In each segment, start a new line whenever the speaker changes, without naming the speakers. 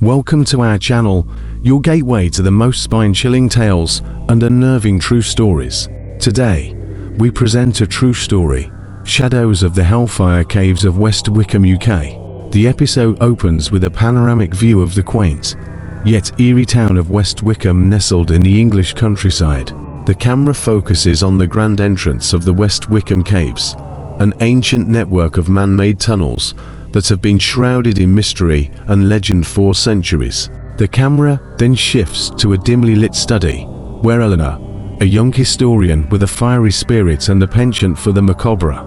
Welcome to our channel, your gateway to the most spine-chilling tales and unnerving true stories. Today, we present a true story, Shadows of the Hellfire Caves of West Wycombe, UK. The episode opens with a panoramic view of the quaint, yet eerie town of West Wycombe nestled in the English countryside. The camera focuses on the grand entrance of the West Wycombe Caves, an ancient network of man-made tunnels that have been shrouded in mystery and legend for centuries. The camera then shifts to a dimly lit study, where Eleanor, a young historian with a fiery spirit and a penchant for the macabre,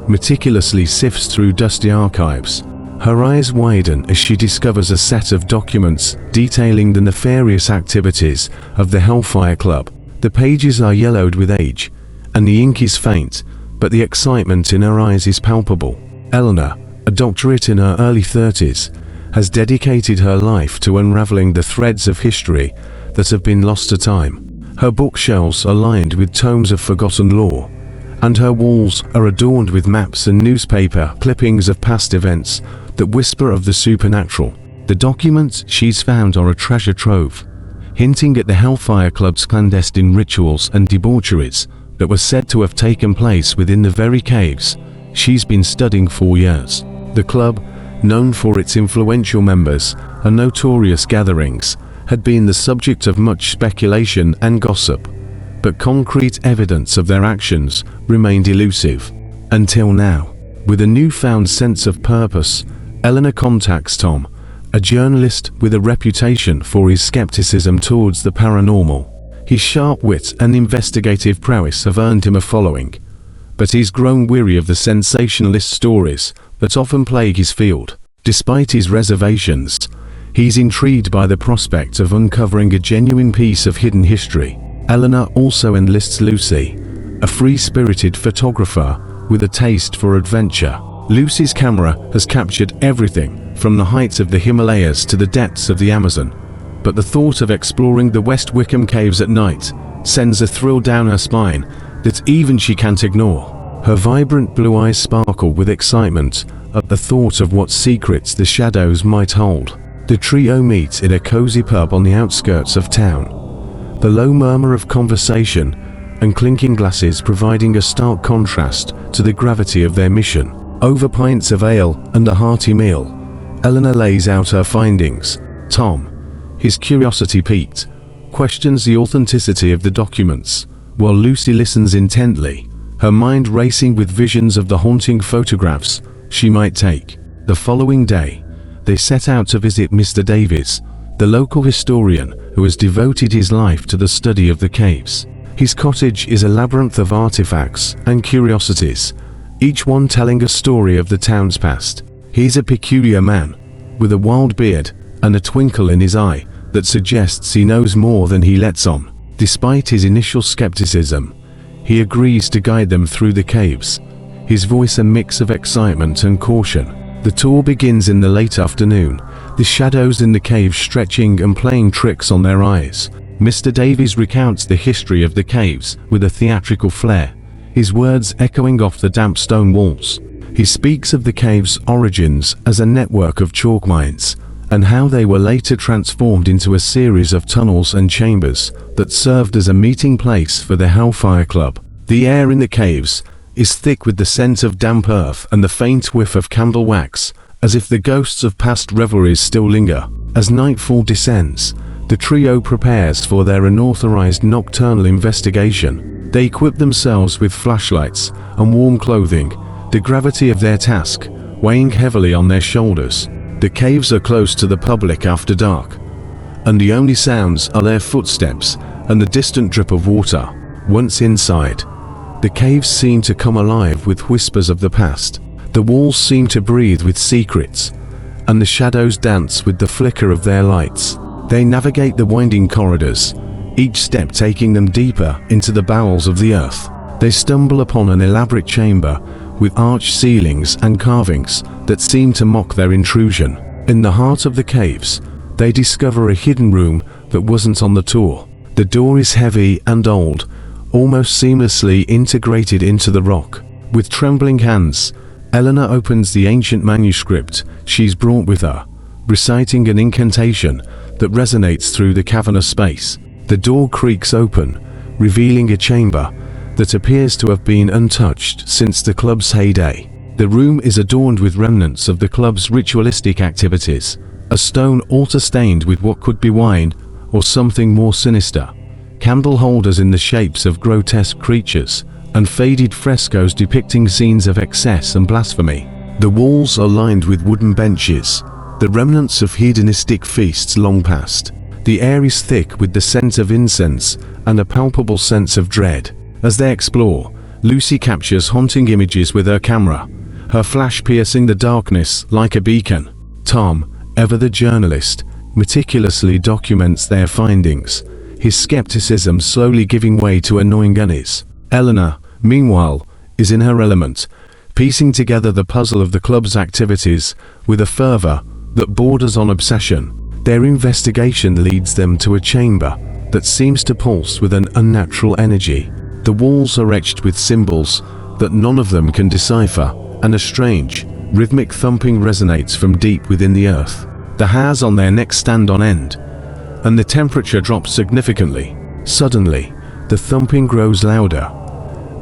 meticulously sifts through dusty archives. Her eyes widen as she discovers a set of documents detailing the nefarious activities of the Hellfire Club. The pages are yellowed with age, and the ink is faint, but the excitement in her eyes is palpable. Eleanor, a doctorate in her early 30s, has dedicated her life to unraveling the threads of history that have been lost to time. Her bookshelves are lined with tomes of forgotten lore, and her walls are adorned with maps and newspaper clippings of past events that whisper of the supernatural. The documents she's found are a treasure trove, hinting at the Hellfire Club's clandestine rituals and debaucheries that were said to have taken place within the very caves she's been studying for years. The club, known for its influential members and notorious gatherings, had been the subject of much speculation and gossip, but concrete evidence of their actions remained elusive. Until now, with a newfound sense of purpose, Eleanor contacts Tom, a journalist with a reputation for his skepticism towards the paranormal. His sharp wit and investigative prowess have earned him a following, but he's grown weary of the sensationalist stories that often plague his field. Despite his reservations, he's intrigued by the prospect of uncovering a genuine piece of hidden history. Eleanor also enlists Lucy, a free-spirited photographer with a taste for adventure. Lucy's camera has captured everything from the heights of the Himalayas to the depths of the Amazon, but the thought of exploring the West Wycombe Caves at night sends a thrill down her spine that even she can't ignore. Her vibrant blue eyes sparkle with excitement at the thought of what secrets the shadows might hold. The trio meet in a cozy pub on the outskirts of town, the low murmur of conversation and clinking glasses providing a stark contrast to the gravity of their mission. Over pints of ale and a hearty meal, Eleanor lays out her findings. Tom, his curiosity piqued, questions the authenticity of the documents, while Lucy listens intently, her mind racing with visions of the haunting photographs she might take. The following day, they set out to visit Mr. Davies, the local historian who has devoted his life to the study of the caves. His cottage is a labyrinth of artifacts and curiosities, each one telling a story of the town's past. He's a peculiar man, with a wild beard and a twinkle in his eye that suggests he knows more than he lets on. Despite his initial skepticism, he agrees to guide them through the caves, his voice a mix of excitement and caution. The tour begins in the late afternoon, the shadows in the caves stretching and playing tricks on their eyes. Mr. Davies recounts the history of the caves with a theatrical flair, his words echoing off the damp stone walls. He speaks of the caves' origins as a network of chalk mines, and how they were later transformed into a series of tunnels and chambers that served as a meeting place for the Hellfire Club. The air in the caves is thick with the scent of damp earth and the faint whiff of candle wax, as if the ghosts of past revelries still linger. As nightfall descends, the trio prepares for their unauthorized nocturnal investigation. They equip themselves with flashlights and warm clothing, the gravity of their task weighing heavily on their shoulders. The caves are closed to the public after dark, and the only sounds are their footsteps and the distant drip of water. Once inside, the caves seem to come alive with whispers of the past. The walls seem to breathe with secrets, and the shadows dance with the flicker of their lights. They navigate the winding corridors, each step taking them deeper into the bowels of the earth. They stumble upon an elaborate chamber with arched ceilings and carvings that seem to mock their intrusion. In the heart of the caves, they discover a hidden room that wasn't on the tour. The door is heavy and old, almost seamlessly integrated into the rock. With trembling hands, Eleanor opens the ancient manuscript she's brought with her, reciting an incantation that resonates through the cavernous space. The door creaks open, revealing a chamber that appears to have been untouched since the club's heyday. The room is adorned with remnants of the club's ritualistic activities, a stone altar stained with what could be wine or something more sinister, candle holders in the shapes of grotesque creatures, and faded frescoes depicting scenes of excess and blasphemy. The walls are lined with wooden benches, the remnants of hedonistic feasts long past. The air is thick with the scent of incense and a palpable sense of dread. As they explore, Lucy captures haunting images with her camera, her flash piercing the darkness like a beacon. Tom, ever the journalist, meticulously documents their findings, his skepticism slowly giving way to annoying unease. Eleanor, meanwhile, is in her element, piecing together the puzzle of the club's activities with a fervor that borders on obsession. Their investigation leads them to a chamber that seems to pulse with an unnatural energy. The walls are etched with symbols that none of them can decipher, and a strange, rhythmic thumping resonates from deep within the earth. The hairs on their necks stand on end, and the temperature drops significantly. Suddenly, the thumping grows louder,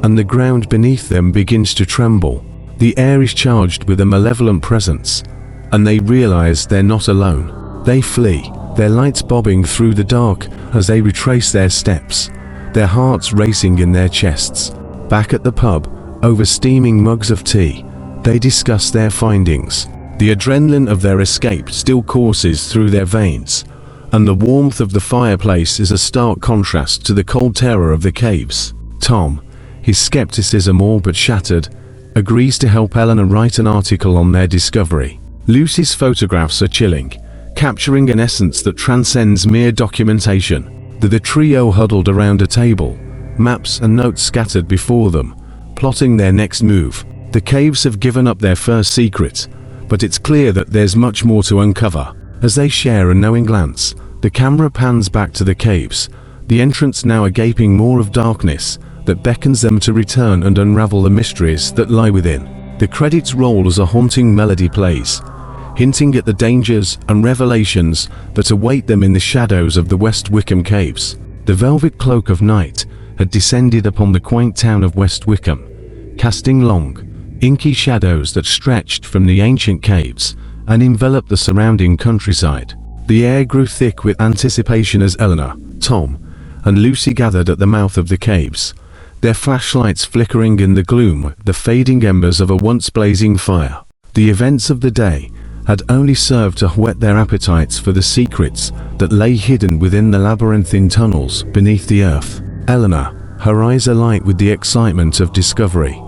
and the ground beneath them begins to tremble. The air is charged with a malevolent presence, and they realize they're not alone. They flee, their lights bobbing through the dark as they retrace their steps, their hearts racing in their chests. Back at the pub, over steaming mugs of tea, they discuss their findings. The adrenaline of their escape still courses through their veins, and the warmth of the fireplace is a stark contrast to the cold terror of the caves. Tom, his skepticism all but shattered, agrees to help Eleanor write an article on their discovery. Lucy's photographs are chilling, capturing an essence that transcends mere documentation. The trio huddled around a table, maps and notes scattered before them, plotting their next move. The caves have given up their first secret, but it's clear that there's much more to uncover. As they share a knowing glance, the camera pans back to the caves, the entrance now a gaping maw of darkness that beckons them to return and unravel the mysteries that lie within. The credits roll as a haunting melody plays, hinting at the dangers and revelations that await them in the shadows of the West Wycombe Caves. The velvet cloak of night had descended upon the quaint town of West Wycombe, casting long, inky shadows that stretched from the ancient caves and enveloped the surrounding countryside. The air grew thick with anticipation as Eleanor, Tom, and Lucy gathered at the mouth of the caves, their flashlights flickering in the gloom, the fading embers of a once blazing fire. The events of the day had only served to whet their appetites for the secrets that lay hidden within the labyrinthine tunnels beneath the earth. Eleanor, her eyes alight with the excitement of discovery,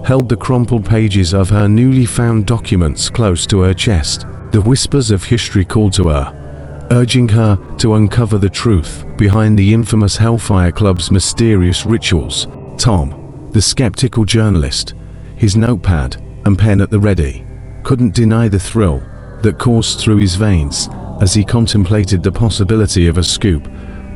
held the crumpled pages of her newly found documents close to her chest. The whispers of history called to her, urging her to uncover the truth behind the infamous Hellfire Club's mysterious rituals. Tom, the skeptical journalist, his notepad and pen at the ready, couldn't deny the thrill that coursed through his veins as he contemplated the possibility of a scoop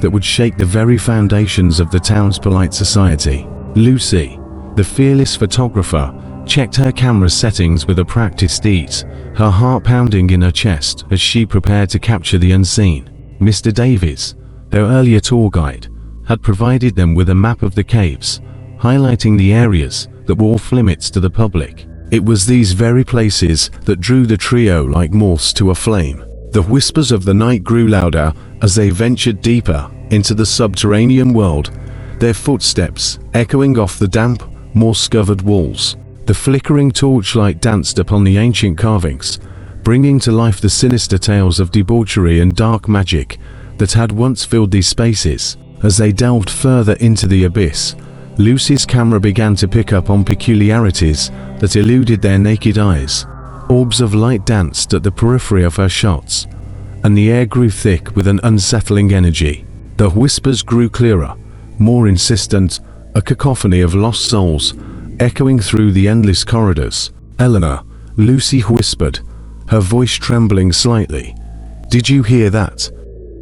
that would shake the very foundations of the town's polite society. Lucy, the fearless photographer, checked her camera settings with a practiced ease, her heart pounding in her chest as she prepared to capture the unseen. Mr. Davies, their earlier tour guide, had provided them with a map of the caves, highlighting the areas that were off limits to the public. It was these very places that drew the trio like moths to a flame. The whispers of the night grew louder as they ventured deeper into the subterranean world, their footsteps echoing off the damp, moss-covered walls. The flickering torchlight danced upon the ancient carvings, bringing to life the sinister tales of debauchery and dark magic that had once filled these spaces. As they delved further into the abyss, Lucy's camera began to pick up on peculiarities that eluded their naked eyes. Orbs of light danced at the periphery of her shots, and the air grew thick with an unsettling energy. The whispers grew clearer, more insistent, a cacophony of lost souls echoing through the endless corridors. Eleanor, Lucy whispered, her voice trembling slightly. "Did you hear that?"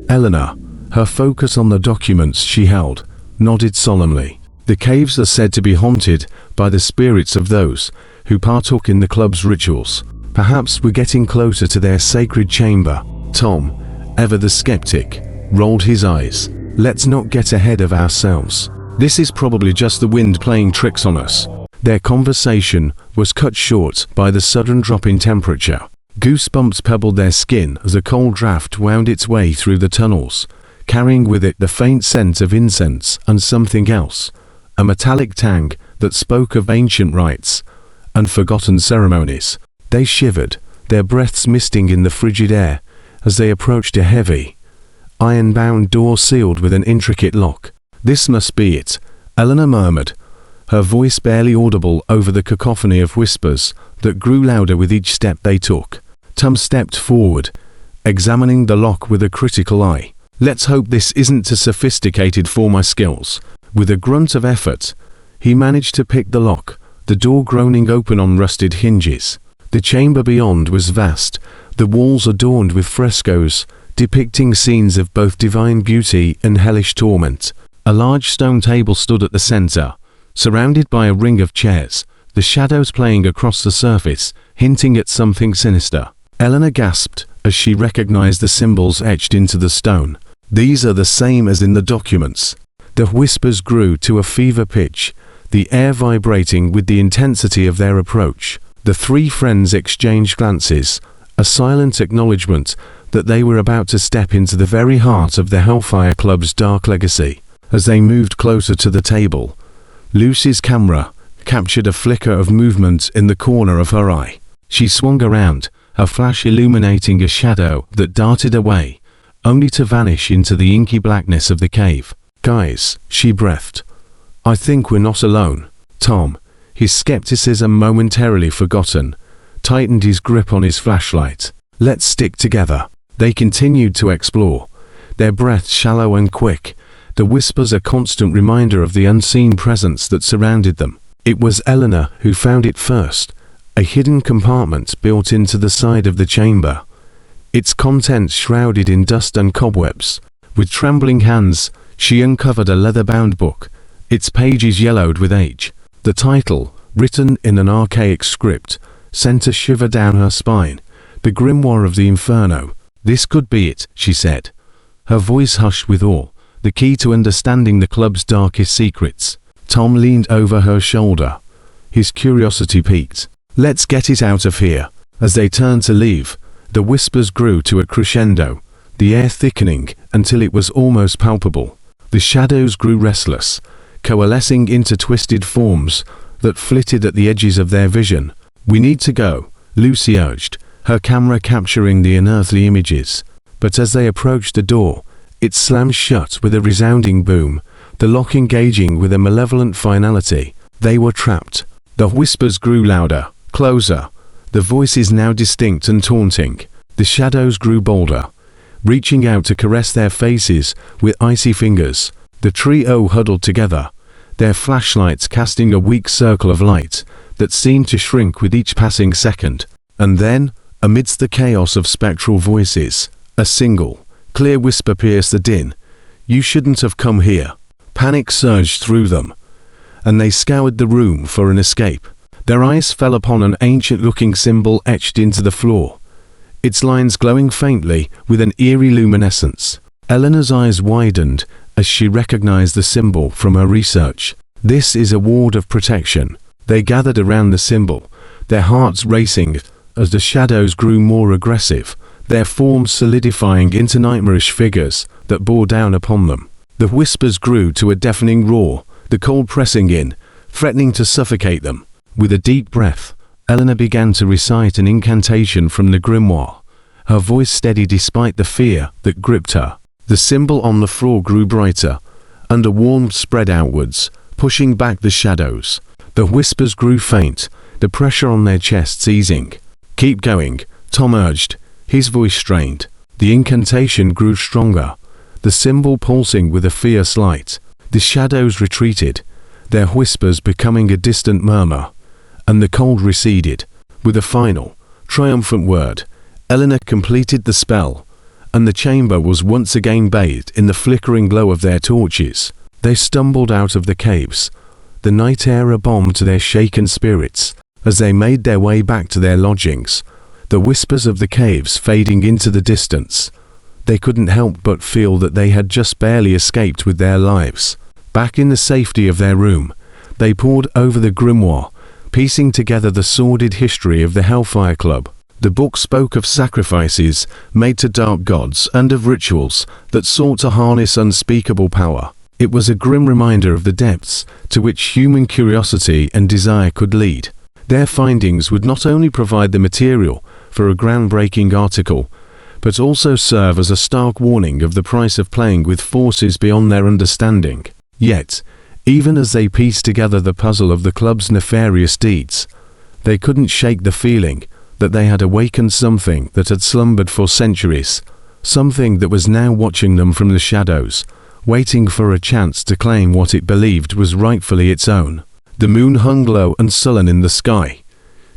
Eleanor, her focus on the documents she held, nodded solemnly. The caves are said to be haunted by the spirits of those who partook in the club's rituals. Perhaps we're getting closer to their sacred chamber. Tom, ever the skeptic, rolled his eyes. Let's not get ahead of ourselves. This is probably just the wind playing tricks on us. Their conversation was cut short by the sudden drop in temperature. Goosebumps pebbled their skin as a cold draft wound its way through the tunnels, carrying with it the faint scent of incense and something else, a metallic tang that spoke of ancient rites and forgotten ceremonies. They shivered, their breaths misting in the frigid air as they approached a heavy, iron-bound door sealed with an intricate lock. "This must be it," Eleanor murmured, her voice barely audible over the cacophony of whispers that grew louder with each step they took. Tom stepped forward, examining the lock with a critical eye. "Let's hope this isn't too sophisticated for my skills." With a grunt of effort, he managed to pick the lock, the door groaning open on rusted hinges. The chamber beyond was vast, the walls adorned with frescoes depicting scenes of both divine beauty and hellish torment. A large stone table stood at the center, surrounded by a ring of chairs, the shadows playing across the surface, hinting at something sinister. Eleanor gasped as she recognized the symbols etched into the stone. "These are the same as in the documents." The whispers grew to a fever pitch, the air vibrating with the intensity of their approach. The three friends exchanged glances, a silent acknowledgement that they were about to step into the very heart of the Hellfire Club's dark legacy. As they moved closer to the table, Lucy's camera captured a flicker of movement in the corner of her eye. She swung around, her flash illuminating a shadow that darted away, only to vanish into the inky blackness of the cave. "Guys," she breathed, "I think we're not alone." Tom, his skepticism momentarily forgotten, tightened his grip on his flashlight. "Let's stick together." They continued to explore, their breaths shallow and quick, the whispers a constant reminder of the unseen presence that surrounded them. It was Eleanor who found it first, a hidden compartment built into the side of the chamber, its contents shrouded in dust and cobwebs. With trembling hands, she uncovered a leather-bound book, its pages yellowed with age. The title, written in an archaic script, sent a shiver down her spine. "The Grimoire of the Inferno." "This could be it," she said, her voice hushed with awe, "the key to understanding the club's darkest secrets." Tom leaned over her shoulder, his curiosity piqued. "Let's get it out of here." As they turned to leave, the whispers grew to a crescendo, the air thickening until it was almost palpable. The shadows grew restless, coalescing into twisted forms that flitted at the edges of their vision. "We need to go," Lucy urged, her camera capturing the unearthly images. But as they approached the door, it slammed shut with a resounding boom, the lock engaging with a malevolent finality. They were trapped. The whispers grew louder, closer, the voices now distinct and taunting. The shadows grew bolder, reaching out to caress their faces with icy fingers. The trio huddled together, their flashlights casting a weak circle of light that seemed to shrink with each passing second. And then, amidst the chaos of spectral voices, a single, clear whisper pierced the din. "You shouldn't have come here." Panic surged through them, and they scoured the room for an escape. Their eyes fell upon an ancient-looking symbol etched into the floor, its lines glowing faintly with an eerie luminescence. Eleanor's eyes widened as she recognized the symbol from her research. "This is a ward of protection." They gathered around the symbol, their hearts racing as the shadows grew more aggressive, their forms solidifying into nightmarish figures that bore down upon them. The whispers grew to a deafening roar, the cold pressing in, threatening to suffocate them. With a deep breath, Eleanor began to recite an incantation from the grimoire, her voice steady despite the fear that gripped her. The symbol on the floor grew brighter, and a warmth spread outwards, pushing back the shadows. The whispers grew faint, the pressure on their chests easing. "Keep going," Tom urged, his voice strained. The incantation grew stronger, the symbol pulsing with a fierce light. The shadows retreated, their whispers becoming a distant murmur, and the cold receded. With a final, triumphant word, Eleanor completed the spell, and the chamber was once again bathed in the flickering glow of their torches. They stumbled out of the caves, the night air a balm to their shaken spirits. As they made their way back to their lodgings, the whispers of the caves fading into the distance. They couldn't help but feel that they had just barely escaped with their lives. Back in the safety of their room, they pored over the grimoire, piecing together the sordid history of the Hellfire Club. The book spoke of sacrifices made to dark gods and of rituals that sought to harness unspeakable power. It was a grim reminder of the depths to which human curiosity and desire could lead. Their findings would not only provide the material for a groundbreaking article, but also serve as a stark warning of the price of playing with forces beyond their understanding. Yet, even as they pieced together the puzzle of the club's nefarious deeds, they couldn't shake the feeling that they had awakened something that had slumbered for centuries, something that was now watching them from the shadows, waiting for a chance to claim what it believed was rightfully its own. The moon hung low and sullen in the sky,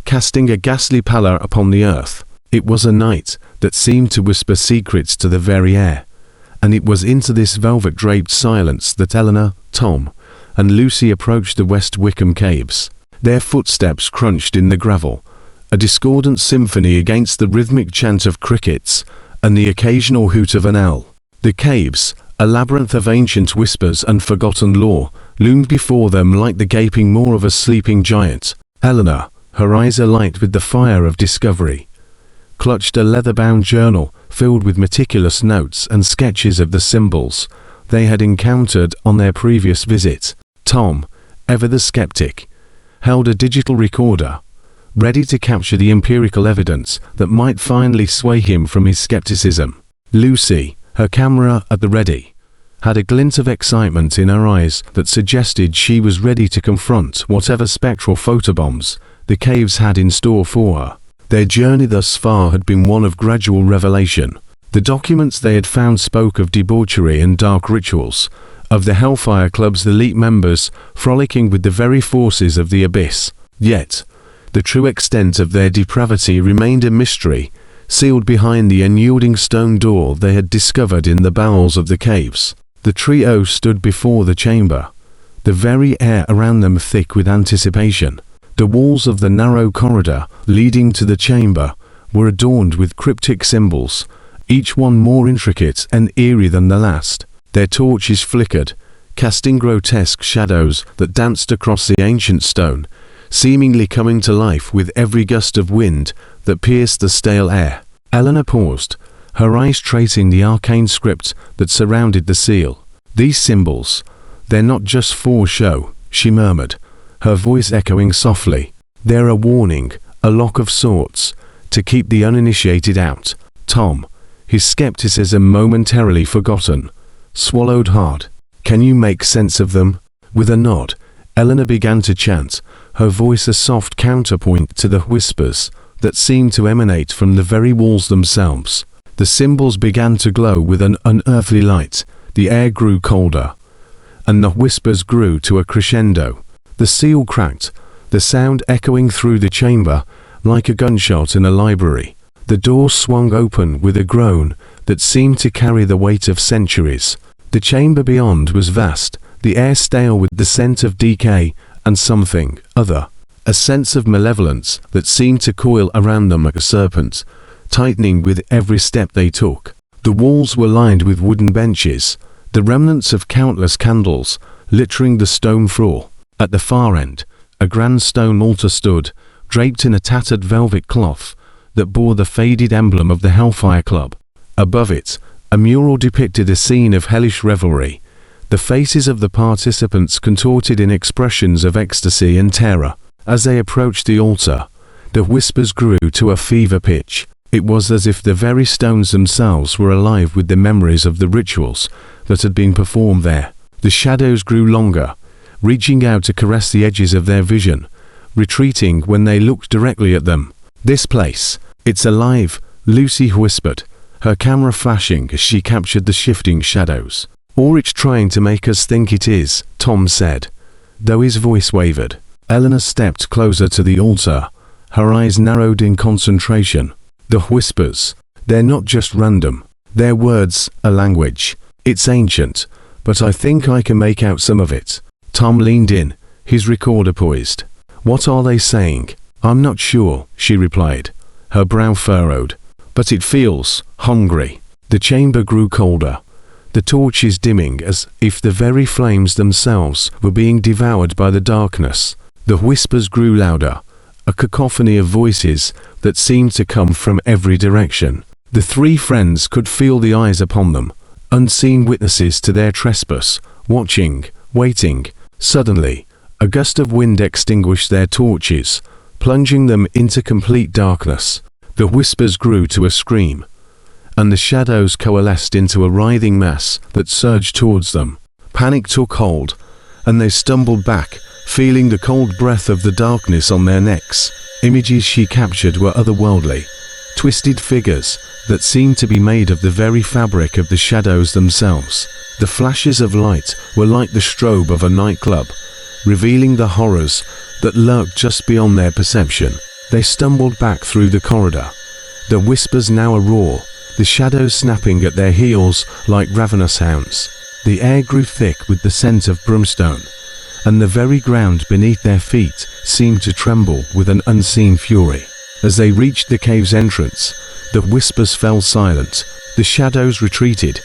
casting a ghastly pallor upon the earth. It was a night that seemed to whisper secrets to the very air, and it was into this velvet-draped silence that Eleanor, Tom, and Lucy approached the West Wycombe Caves. Their footsteps crunched in the gravel, a discordant symphony against the rhythmic chant of crickets and the occasional hoot of an owl. The caves, a labyrinth of ancient whispers and forgotten lore, loomed before them like the gaping maw of a sleeping giant. Eleanor, her eyes alight with the fire of discovery, clutched a leather-bound journal filled with meticulous notes and sketches of the symbols they had encountered on their previous visit. Tom, ever the skeptic, held a digital recorder, ready to capture the empirical evidence that might finally sway him from his skepticism. Lucy, her camera at the ready, had a glint of excitement in her eyes that suggested she was ready to confront whatever spectral photobombs the caves had in store for her. Their journey thus far had been one of gradual revelation. The documents they had found spoke of debauchery and dark rituals, of the Hellfire Club's elite members frolicking with the very forces of the abyss. Yet, the true extent of their depravity remained a mystery, sealed behind the unyielding stone door they had discovered in the bowels of the caves. The trio stood before the chamber, the very air around them thick with anticipation. The walls of the narrow corridor leading to the chamber were adorned with cryptic symbols, each one more intricate and eerie than the last. Their torches flickered, casting grotesque shadows that danced across the ancient stone, seemingly coming to life with every gust of wind that pierced the stale air. Eleanor paused, her eyes tracing the arcane script that surrounded the seal. "These symbols, they're not just for show," she murmured, her voice echoing softly. "They're a warning, a lock of sorts, to keep the uninitiated out." Tom, his skepticism momentarily forgotten, swallowed hard. "Can you make sense of them?" With a nod, Eleanor began to chant, her voice a soft counterpoint to the whispers that seemed to emanate from the very walls themselves. The symbols began to glow with an unearthly light, the air grew colder, and the whispers grew to a crescendo. The seal cracked, the sound echoing through the chamber like a gunshot in a library. The door swung open with a groan that seemed to carry the weight of centuries. The chamber beyond was vast, the air stale with the scent of decay and something other, a sense of malevolence that seemed to coil around them like a serpent, tightening with every step they took. The walls were lined with wooden benches, the remnants of countless candles littering the stone floor. At the far end, a grand stone altar stood, draped in a tattered velvet cloth that bore the faded emblem of the Hellfire Club. Above it, a mural depicted a scene of hellish revelry, the faces of the participants contorted in expressions of ecstasy and terror. As they approached the altar, the whispers grew to a fever pitch. It was as if the very stones themselves were alive with the memories of the rituals that had been performed there. The shadows grew longer, reaching out to caress the edges of their vision, retreating when they looked directly at them. "This place, it's alive," Lucy whispered, her camera flashing as she captured the shifting shadows. "Or it's trying to make us think it is," Tom said, though his voice wavered. Eleanor stepped closer to the altar, her eyes narrowed in concentration. The whispers, they're not just random. They're words, a language. It's ancient, but I think I can make out some of it. Tom leaned in, his recorder poised. "What are they saying?" "I'm not sure," she replied, her brow furrowed. "But it feels hungry." The chamber grew colder, the torches dimming as if the very flames themselves were being devoured by the darkness. The whispers grew louder, a cacophony of voices that seemed to come from every direction. The three friends could feel the eyes upon them, unseen witnesses to their trespass, watching, waiting. Suddenly, a gust of wind extinguished their torches, plunging them into complete darkness. The whispers grew to a scream, and the shadows coalesced into a writhing mass that surged towards them. Panic took hold, and they stumbled back, feeling the cold breath of the darkness on their necks. Images she captured were otherworldly, twisted figures that seemed to be made of the very fabric of the shadows themselves. The flashes of light were like the strobe of a nightclub, revealing the horrors that lurked just beyond their perception. They stumbled back through the corridor, the whispers now a roar, the shadows snapping at their heels like ravenous hounds. The air grew thick with the scent of brimstone, and the very ground beneath their feet seemed to tremble with an unseen fury. As they reached the cave's entrance, the whispers fell silent. The shadows retreated,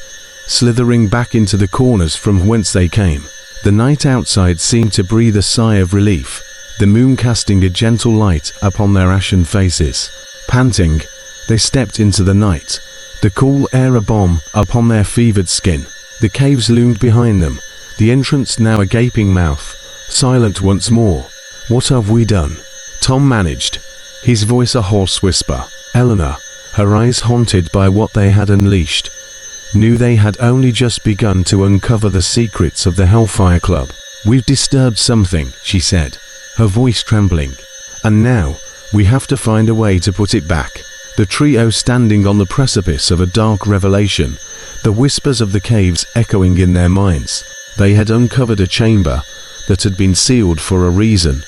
slithering back into the corners from whence they came. The night outside seemed to breathe a sigh of relief, the moon casting a gentle light upon their ashen faces. Panting, they stepped into the night, the cool air a balm upon their fevered skin. The caves loomed behind them, the entrance now a gaping mouth, silent once more. "What have we done?" Tom managed, his voice a hoarse whisper. Eleanor, her eyes haunted by what they had unleashed, knew they had only just begun to uncover the secrets of the Hellfire Club. "We've disturbed something," she said, her voice trembling. "And now, we have to find a way to put it back." The trio standing on the precipice of a dark revelation, the whispers of the caves echoing in their minds. They had uncovered a chamber that had been sealed for a reason,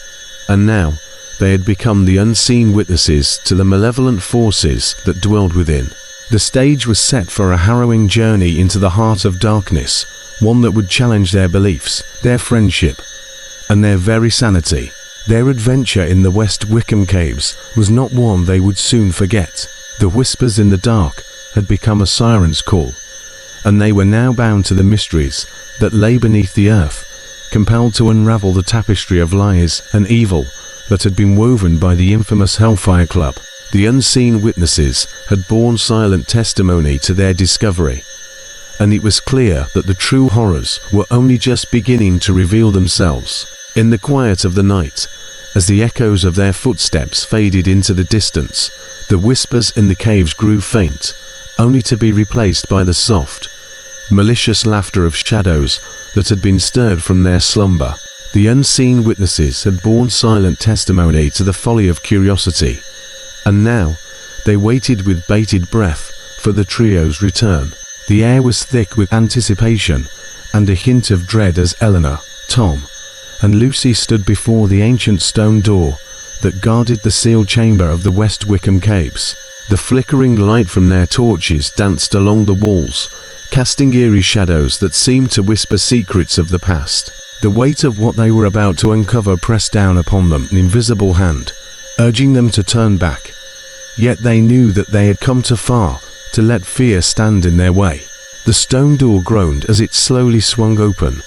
and now they had become the unseen witnesses to the malevolent forces that dwelled within. The stage was set for a harrowing journey into the heart of darkness, one that would challenge their beliefs, their friendship, and their very sanity. Their adventure in the West Wycombe Caves was not one they would soon forget. The whispers in the dark had become a siren's call, and they were now bound to the mysteries that lay beneath the earth, compelled to unravel the tapestry of lies and evil that had been woven by the infamous Hellfire Club. The unseen witnesses had borne silent testimony to their discovery, and it was clear that the true horrors were only just beginning to reveal themselves. In the quiet of the night, as the echoes of their footsteps faded into the distance, the whispers in the caves grew faint, only to be replaced by the soft, malicious laughter of shadows that had been stirred from their slumber. The unseen witnesses had borne silent testimony to the folly of curiosity, and now they waited with bated breath for the trio's return. The air was thick with anticipation and a hint of dread as Eleanor, Tom, and Lucy stood before the ancient stone door that guarded the sealed chamber of the West Wycombe Caves. The flickering light from their torches danced along the walls, casting eerie shadows that seemed to whisper secrets of the past. The weight of what they were about to uncover pressed down upon them, an invisible hand, urging them to turn back. Yet they knew that they had come too far to let fear stand in their way. The stone door groaned as it slowly swung open,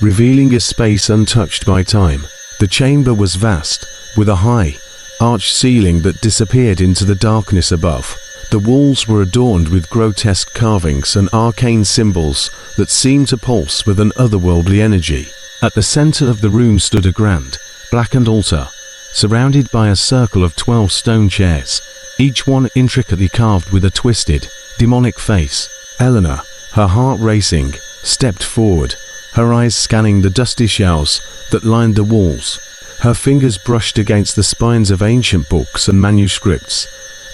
revealing a space untouched by time. The chamber was vast, with a high, arched ceiling that disappeared into the darkness above. The walls were adorned with grotesque carvings and arcane symbols that seemed to pulse with an otherworldly energy. At the center of the room stood a grand, blackened altar, surrounded by a circle of 12 stone chairs, each one intricately carved with a twisted, demonic face. Eleanor, her heart racing, stepped forward, her eyes scanning the dusty shelves that lined the walls. Her fingers brushed against the spines of ancient books and manuscripts,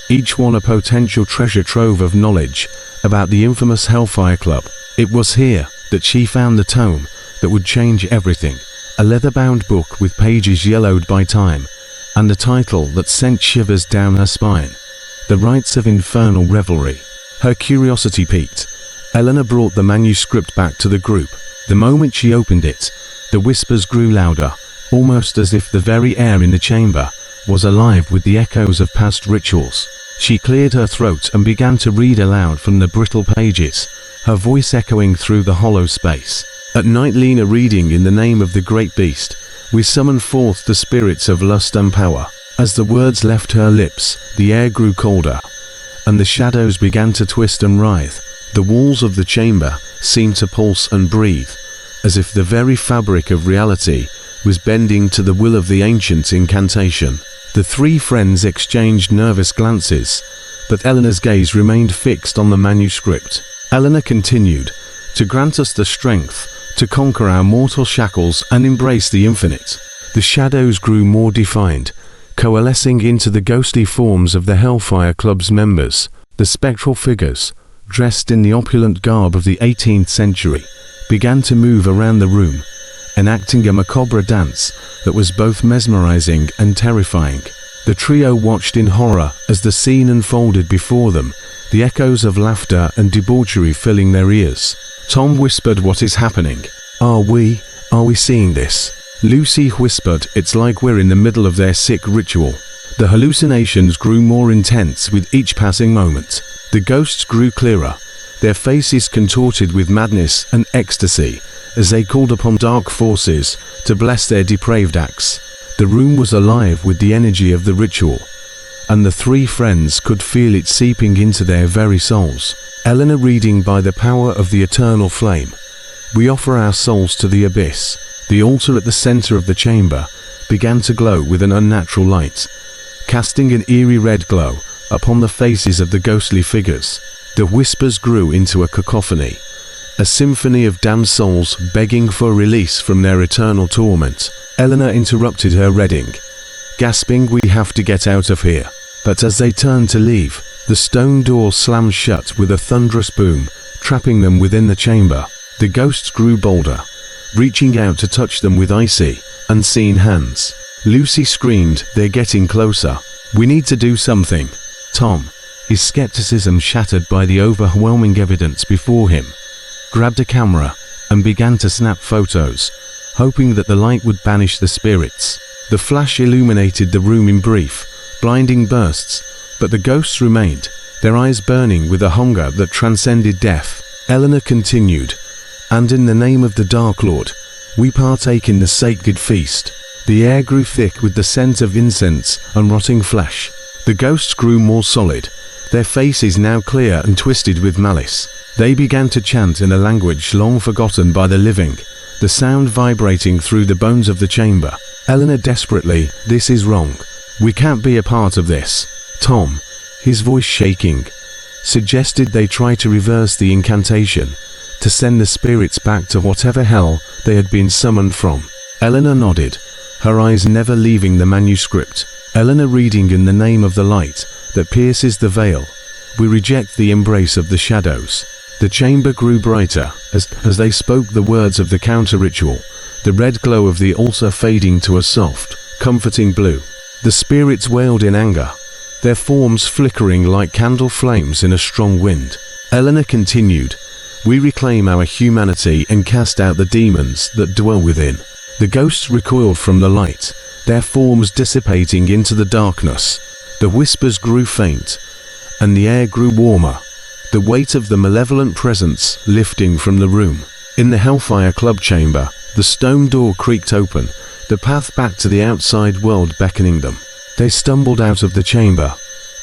each one a potential treasure trove of knowledge about the infamous Hellfire Club. It was here that she found the tome that would change everything, a leather-bound book with pages yellowed by time, and a title that sent shivers down her spine, The Rites of Infernal Revelry. Her curiosity piqued. Eleanor brought the manuscript back to the group. The moment she opened it, the whispers grew louder, almost as if the very air in the chamber was alive with the echoes of past rituals. She cleared her throat and began to read aloud from the brittle pages, her voice echoing through the hollow space. At night, Lena reading, in the name of the great beast, we summon forth the spirits of lust and power. As the words left her lips, the air grew colder, and the shadows began to twist and writhe. The walls of the chamber seemed to pulse and breathe, as if the very fabric of reality was bending to the will of the ancient incantation. The three friends exchanged nervous glances, but Eleanor's gaze remained fixed on the manuscript. Eleanor continued, "To grant us the strength to conquer our mortal shackles and embrace the infinite." The shadows grew more defined, coalescing into the ghostly forms of the Hellfire Club's members. The spectral figures, dressed in the opulent garb of the 18th century, began to move around the room, enacting a macabre dance that was both mesmerizing and terrifying. The trio watched in horror as the scene unfolded before them, the echoes of laughter and debauchery filling their ears. Tom whispered, "What is happening? Are we seeing this?" Lucy whispered, "It's like we're in the middle of their sick ritual." The hallucinations grew more intense with each passing moment. The ghosts grew clearer, their faces contorted with madness and ecstasy, as they called upon dark forces to bless their depraved acts. The room was alive with the energy of the ritual, and the three friends could feel it seeping into their very souls. Eleanor reading, "By the power of the eternal flame, we offer our souls to the abyss." The altar at the center of the chamber began to glow with an unnatural light, casting an eerie red glow upon the faces of the ghostly figures. The whispers grew into a cacophony, a symphony of damned souls begging for release from their eternal torment. Eleanor interrupted her reading, gasping, "We have to get out of here." But as they turned to leave, the stone door slammed shut with a thunderous boom, trapping them within the chamber. The ghosts grew bolder, reaching out to touch them with icy, unseen hands. Lucy screamed, "They're getting closer. We need to do something." Tom, his skepticism shattered by the overwhelming evidence before him, grabbed a camera and began to snap photos, hoping that the light would banish the spirits. The flash illuminated the room in brief, blinding bursts, but the ghosts remained, their eyes burning with a hunger that transcended death. Eleanor continued, "And in the name of the Dark Lord, we partake in the sacred feast." The air grew thick with the scent of incense and rotting flesh. The ghosts grew more solid, their faces now clear and twisted with malice. They began to chant in a language long forgotten by the living, the sound vibrating through the bones of the chamber. Eleanor desperately, "This is wrong. We can't be a part of this." Tom, his voice shaking, suggested they try to reverse the incantation, to send the spirits back to whatever hell they had been summoned from. Eleanor nodded, her eyes never leaving the manuscript. Eleanor reading, "In the name of the light that pierces the veil, we reject the embrace of the shadows." The chamber grew brighter as they spoke the words of the counter-ritual, the red glow of the altar fading to a soft, comforting blue. The spirits wailed in anger, their forms flickering like candle flames in a strong wind. Eleanor continued, "We reclaim our humanity and cast out the demons that dwell within." The ghosts recoiled from the light, their forms dissipating into the darkness. The whispers grew faint, and the air grew warmer, the weight of the malevolent presence lifting from the room. In the Hellfire Club chamber, the stone door creaked open, the path back to the outside world beckoning them. They stumbled out of the chamber,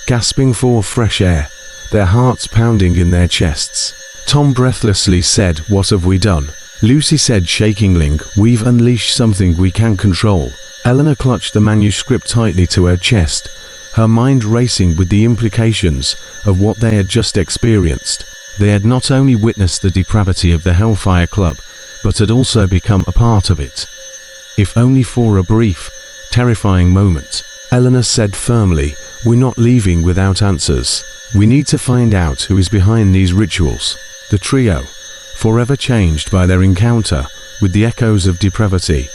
gasping for fresh air, their hearts pounding in their chests. Tom breathlessly said, "What have we done?" Lucy said shakingly, "We've unleashed something we can't control." Eleanor clutched the manuscript tightly to her chest, her mind racing with the implications of what they had just experienced. They had not only witnessed the depravity of the Hellfire Club, but had also become a part of it, if only for a brief, terrifying moment. Eleanor said firmly, "We're not leaving without answers. We need to find out who is behind these rituals." The trio, forever changed by their encounter with the echoes of depravity,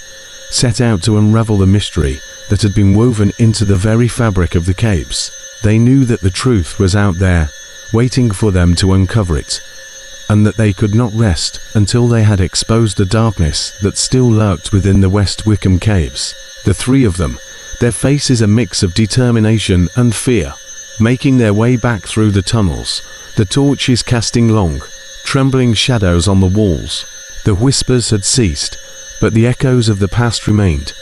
set out to unravel the mystery that had been woven into the very fabric of the caves. They knew that the truth was out there, waiting for them to uncover it, and that they could not rest until they had exposed the darkness that still lurked within the West Wycombe caves. The three of them, their faces a mix of determination and fear, making their way back through the tunnels, the torches casting long, trembling shadows on the walls. The whispers had ceased, but the echoes of the past remained,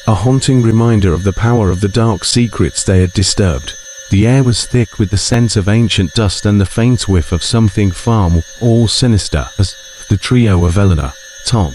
a haunting reminder of the power of the dark secrets they had disturbed. The air was thick with the scent of ancient dust and the faint whiff of something far more sinister as the trio of Eleanor, Tom,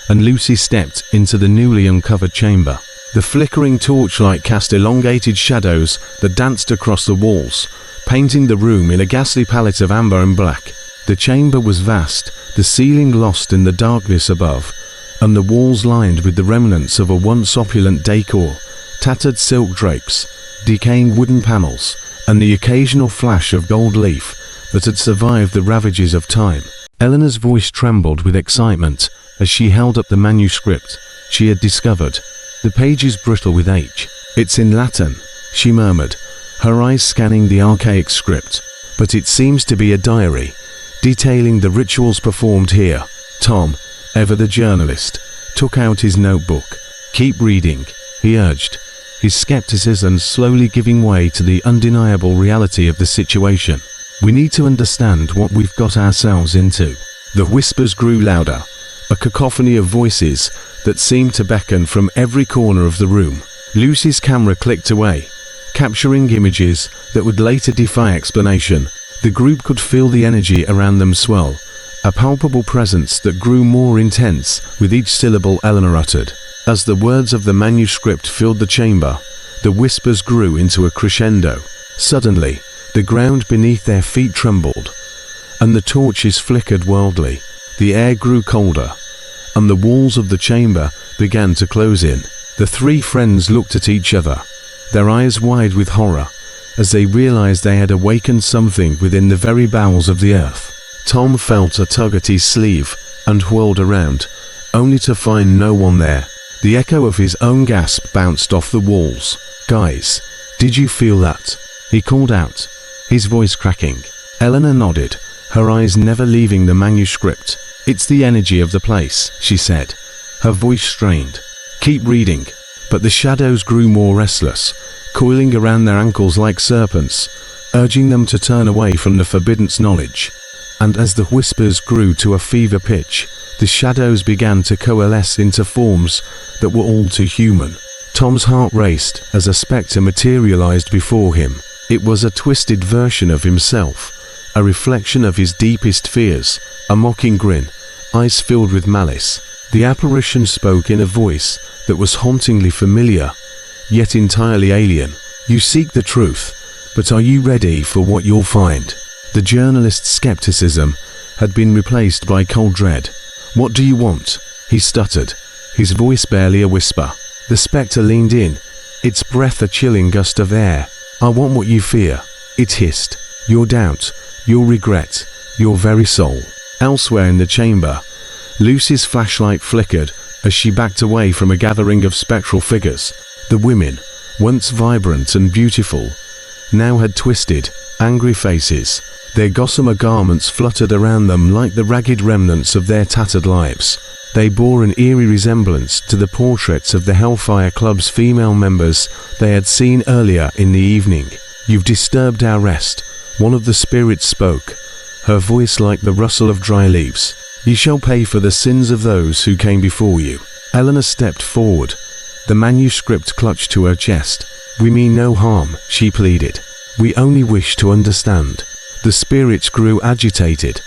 and Lucy stepped into the newly uncovered chamber. The flickering torchlight cast elongated shadows that danced across the walls, painting the room in a ghastly palette of amber and black. The chamber was vast, the ceiling lost in the darkness above, and the walls lined with the remnants of a once opulent decor, tattered silk drapes, decaying wooden panels, and the occasional flash of gold leaf that had survived the ravages of time. Eleanor's voice trembled with excitement as she held up the manuscript she had discovered, the pages brittle with age. "It's in Latin," she murmured, her eyes scanning the archaic script, "but it seems to be a diary, detailing the rituals performed here." Tom, ever the journalist, took out his notebook. "Keep reading," he urged, his skepticism slowly giving way to the undeniable reality of the situation. "We need to understand what we've got ourselves into." The whispers grew louder, a cacophony of voices that seemed to beckon from every corner of the room. Lucy's camera clicked away, capturing images that would later defy explanation. The group could feel the energy around them swell, a palpable presence that grew more intense with each syllable Eleanor uttered. As the words of the manuscript filled the chamber, the whispers grew into a crescendo. Suddenly, the ground beneath their feet trembled, and the torches flickered wildly. The air grew colder, and the walls of the chamber began to close in. The three friends looked at each other, their eyes wide with horror, as they realized they had awakened something within the very bowels of the earth. Tom felt a tug at his sleeve and whirled around, only to find no one there. The echo of his own gasp bounced off the walls. "Guys, did you feel that?" he called out, his voice cracking. Eleanor nodded, her eyes never leaving the manuscript. "It's the energy of the place," she said, her voice strained. "Keep reading." But the shadows grew more restless, coiling around their ankles like serpents, urging them to turn away from the forbidden knowledge. And as the whispers grew to a fever pitch, the shadows began to coalesce into forms that were all too human. Tom's heart raced as a spectre materialized before him. It was a twisted version of himself, a reflection of his deepest fears, a mocking grin, eyes filled with malice. The apparition spoke in a voice that was hauntingly familiar, yet entirely alien. "You seek the truth, but are you ready for what you'll find?" The journalist's skepticism had been replaced by cold dread. "What do you want?" he stuttered, his voice barely a whisper. The spectre leaned in, its breath a chilling gust of air. "I want what you fear," it hissed. "Your doubt, your regret, your very soul." Elsewhere in the chamber, Lucy's flashlight flickered as she backed away from a gathering of spectral figures. The women, once vibrant and beautiful, now had twisted, angry faces. Their gossamer garments fluttered around them like the ragged remnants of their tattered lives. They bore an eerie resemblance to the portraits of the Hellfire Club's female members they had seen earlier in the evening. "You've disturbed our rest," one of the spirits spoke, her voice like the rustle of dry leaves. "You shall pay for the sins of those who came before you." Eleanor stepped forward, the manuscript clutched to her chest. "We mean no harm," she pleaded. "We only wish to understand." The spirits grew agitated,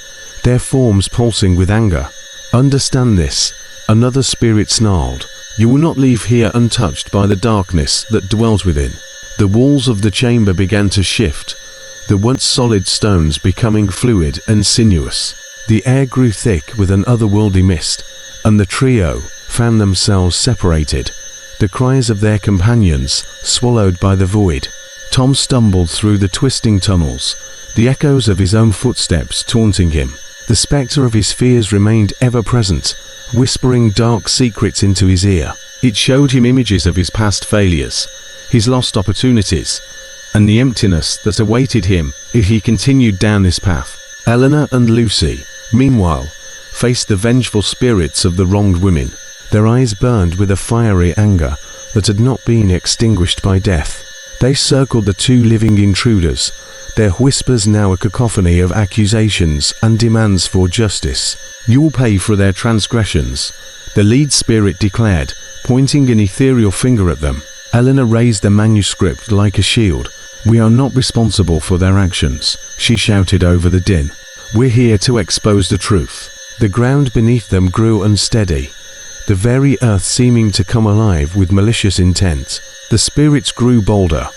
their forms pulsing with anger. "Understand this," another spirit snarled. "You will not leave here untouched by the darkness that dwells within." The walls of the chamber began to shift, the once solid stones becoming fluid and sinuous. The air grew thick with an otherworldly mist, and the trio found themselves separated, the cries of their companions swallowed by the void. Tom stumbled through the twisting tunnels, the echoes of his own footsteps taunting him. The spectre of his fears remained ever present, whispering dark secrets into his ear. It showed him images of his past failures, his lost opportunities, and the emptiness that awaited him if he continued down this path. Eleanor and Lucy, meanwhile, faced the vengeful spirits of the wronged women. Their eyes burned with a fiery anger that had not been extinguished by death. They circled the two living intruders, their whispers now a cacophony of accusations and demands for justice. "You will pay for their transgressions," the lead spirit declared, pointing an ethereal finger at them. Eleanor raised the manuscript like a shield. "We are not responsible for their actions," she shouted over the din. "We're here to expose the truth." The ground beneath them grew unsteady, the very earth seeming to come alive with malicious intent. The spirits grew bolder,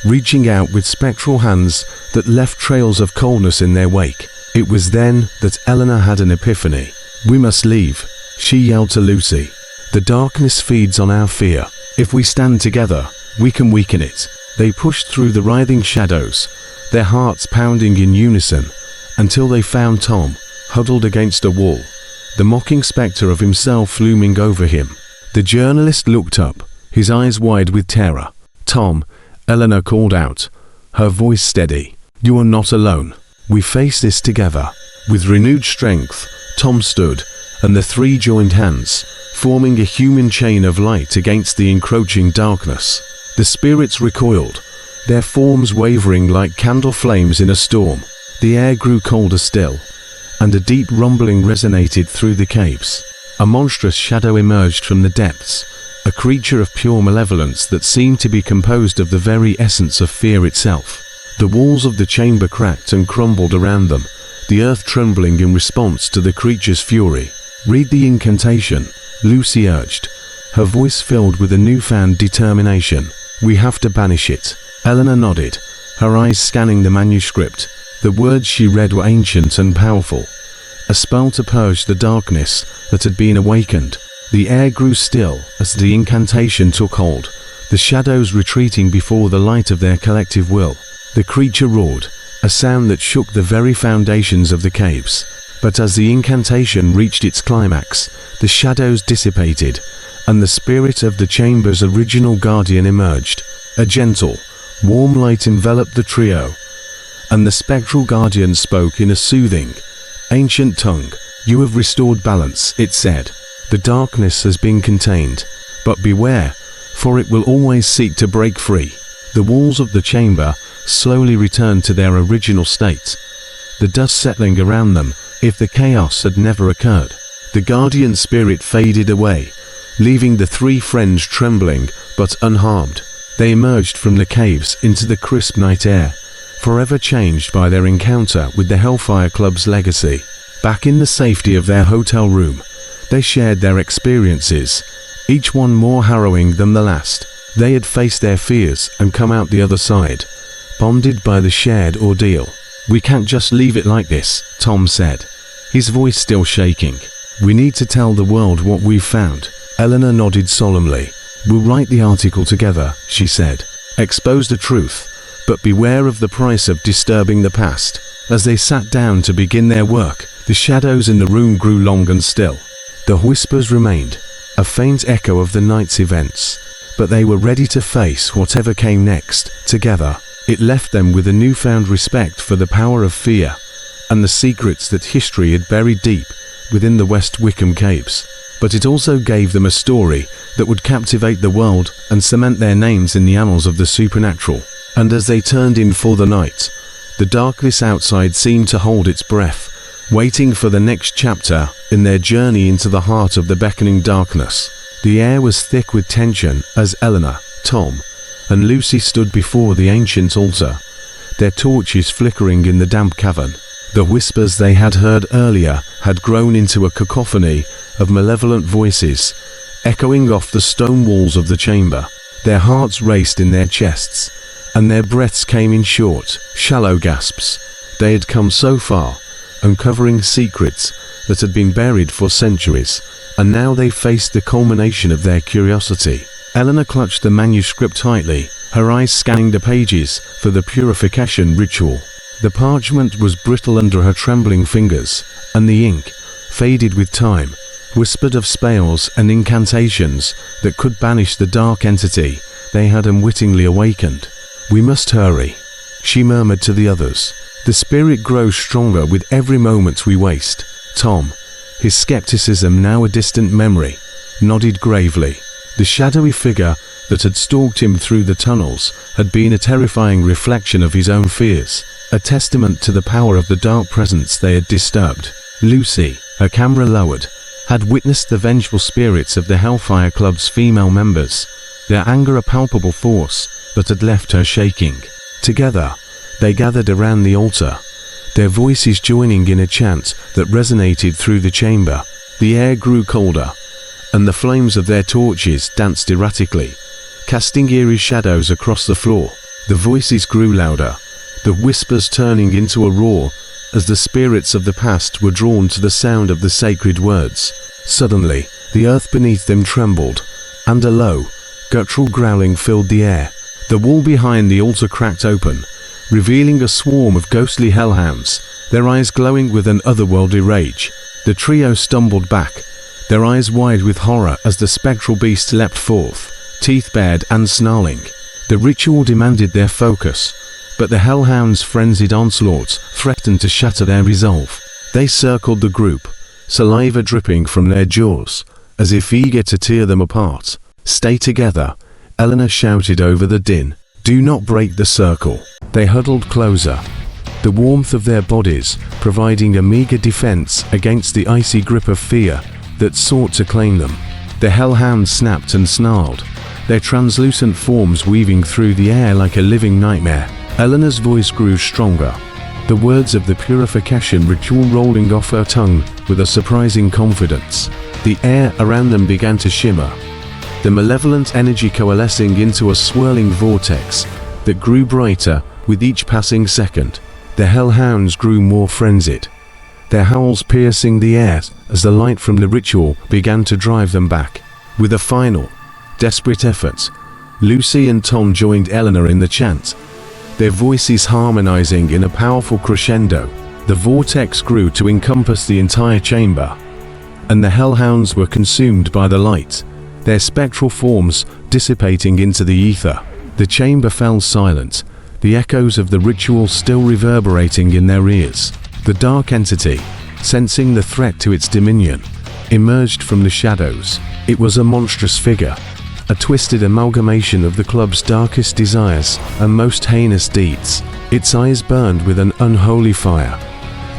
reaching out with spectral hands that left trails of coldness in their wake. It was then that Eleanor had an epiphany. "We must leave," she yelled to Lucy. "The darkness feeds on our fear. If we stand together, we can weaken it." They pushed through the writhing shadows, their hearts pounding in unison, until they found Tom, huddled against a wall, the mocking spectre of himself looming over him. The journalist looked up, his eyes wide with terror. "Tom," Eleanor called out, her voice steady, "you are not alone. We face this together." With renewed strength, Tom stood, and the three joined hands, forming a human chain of light against the encroaching darkness. The spirits recoiled, their forms wavering like candle flames in a storm. The air grew colder still, and a deep rumbling resonated through the caves. A monstrous shadow emerged from the depths, a creature of pure malevolence that seemed to be composed of the very essence of fear itself. The walls of the chamber cracked and crumbled around them, the earth trembling in response to the creature's fury. "Read the incantation," Lucy urged, her voice filled with a newfound determination. "We have to banish it." Eleanor nodded, her eyes scanning the manuscript. The words she read were ancient and powerful, a spell to purge the darkness that had been awakened. The air grew still as the incantation took hold, the shadows retreating before the light of their collective will. The creature roared, a sound that shook the very foundations of the caves. But as the incantation reached its climax, the shadows dissipated, and the spirit of the chamber's original guardian emerged. A gentle, warm light enveloped the trio, and the spectral guardian spoke in a soothing, ancient tongue. "You have restored balance," it said. "The darkness has been contained, but beware, for it will always seek to break free." The walls of the chamber slowly returned to their original state, the dust settling around them if the chaos had never occurred. The guardian spirit faded away, leaving the three friends trembling but unharmed. They emerged from the caves into the crisp night air, forever changed by their encounter with the Hellfire Club's legacy. Back in the safety of their hotel room, they shared their experiences, each one more harrowing than the last. They had faced their fears and come out the other side, bonded by the shared ordeal. "We can't just leave it like this," Tom said, his voice still shaking. "We need to tell the world what we've found." Eleanor nodded solemnly. "We'll write the article together," she said. "Expose the truth, but beware of the price of disturbing the past." As they sat down to begin their work, the shadows in the room grew long and still. The whispers remained, a faint echo of the night's events, but they were ready to face whatever came next, together. It left them with a newfound respect for the power of fear, and the secrets that history had buried deep within the West Wycombe Caves. But it also gave them a story that would captivate the world and cement their names in the annals of the supernatural. And as they turned in for the night, the darkness outside seemed to hold its breath, waiting for the next chapter in their journey into the heart of the beckoning darkness. The air was thick with tension as Eleanor, Tom, and Lucy stood before the ancient altar, their torches flickering in the damp cavern. The whispers they had heard earlier had grown into a cacophony of malevolent voices, echoing off the stone walls of the chamber. Their hearts raced in their chests, and their breaths came in short, shallow gasps. They had come so far, uncovering secrets that had been buried for centuries, and now they faced the culmination of their curiosity. Eleanor clutched the manuscript tightly, her eyes scanning the pages for the purification ritual. The parchment was brittle under her trembling fingers, and the ink, faded with time, whispered of spells and incantations that could banish the dark entity they had unwittingly awakened. "We must hurry," she murmured to the others. "The spirit grows stronger with every moment we waste." Tom, his skepticism now a distant memory, nodded gravely. The shadowy figure that had stalked him through the tunnels had been a terrifying reflection of his own fears, a testament to the power of the dark presence they had disturbed. Lucy, her camera lowered, had witnessed the vengeful spirits of the Hellfire Club's female members, their anger a palpable force that had left her shaking. Together, they gathered around the altar, their voices joining in a chant that resonated through the chamber. The air grew colder, and the flames of their torches danced erratically, casting eerie shadows across the floor. The voices grew louder, the whispers turning into a roar as the spirits of the past were drawn to the sound of the sacred words. Suddenly, the earth beneath them trembled, and a low, guttural growling filled the air. The wall behind the altar cracked open, revealing a swarm of ghostly hellhounds, their eyes glowing with an otherworldly rage. The trio stumbled back, their eyes wide with horror as the spectral beast leapt forth, teeth bared and snarling. The ritual demanded their focus, but the hellhounds' frenzied onslaughts threatened to shatter their resolve. They circled the group, saliva dripping from their jaws, as if eager to tear them apart. "Stay together," Eleanor shouted over the din. "Do not break the circle." They huddled closer, the warmth of their bodies providing a meager defense against the icy grip of fear that sought to claim them. The hellhounds snapped and snarled, their translucent forms weaving through the air like a living nightmare. Eleanor's voice grew stronger, the words of the purification ritual rolling off her tongue with a surprising confidence. The air around them began to shimmer, the malevolent energy coalescing into a swirling vortex that grew brighter with each passing second. The hellhounds grew more frenzied, their howls piercing the air as the light from the ritual began to drive them back. With a final, desperate effort, Lucy and Tom joined Eleanor in the chant, their voices harmonizing in a powerful crescendo. The vortex grew to encompass the entire chamber, and the hellhounds were consumed by the light, their spectral forms dissipating into the ether. The chamber fell silent, the echoes of the ritual still reverberating in their ears. The dark entity, sensing the threat to its dominion, emerged from the shadows. It was a monstrous figure, a twisted amalgamation of the club's darkest desires and most heinous deeds. Its eyes burned with an unholy fire,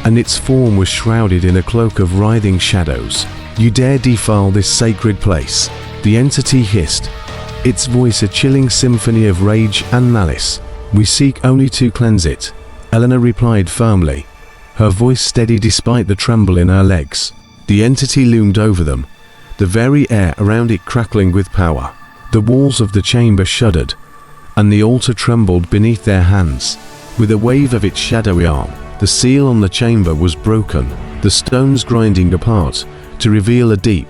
and its form was shrouded in a cloak of writhing shadows. "You dare defile this sacred place," the entity hissed, its voice a chilling symphony of rage and malice. "We seek only to cleanse it," Eleanor replied firmly, her voice steady despite the tremble in her legs. The entity loomed over them, the very air around it crackling with power. The walls of the chamber shuddered, and the altar trembled beneath their hands. With a wave of its shadowy arm, the seal on the chamber was broken, the stones grinding apart to reveal a deep,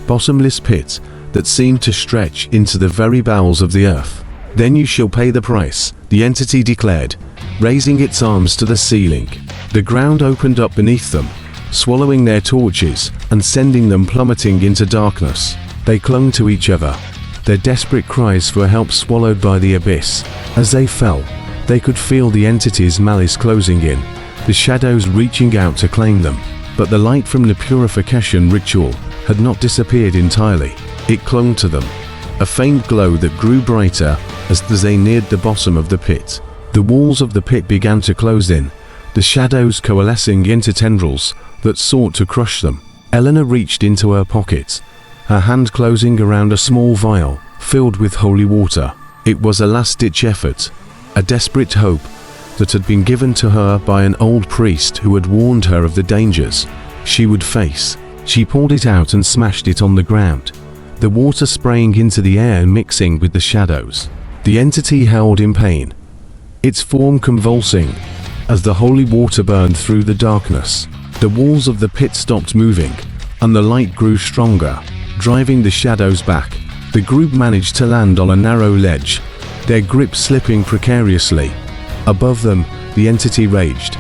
bottomless pit that seemed to stretch into the very bowels of the earth. "Then you shall pay the price," the entity declared, raising its arms to the ceiling. The ground opened up beneath them, swallowing their torches and sending them plummeting into darkness. They clung to each other, their desperate cries for help swallowed by the abyss. As they fell, they could feel the entity's malice closing in, the shadows reaching out to claim them. But the light from the purification ritual had not disappeared entirely. It clung to them, a faint glow that grew brighter as they neared the bottom of the pit. The walls of the pit began to close in, the shadows coalescing into tendrils that sought to crush them. Eleanor reached into her pocket, her hand closing around a small vial filled with holy water. It was a last-ditch effort, a desperate hope that had been given to her by an old priest who had warned her of the dangers she would face. She poured it out and smashed it on the ground, the water spraying into the air and mixing with the shadows. The entity howled in pain, its form convulsing as the holy water burned through the darkness. The walls of the pit stopped moving, and the light grew stronger, driving the shadows back. The group managed to land on a narrow ledge, their grip slipping precariously. Above them, the entity raged,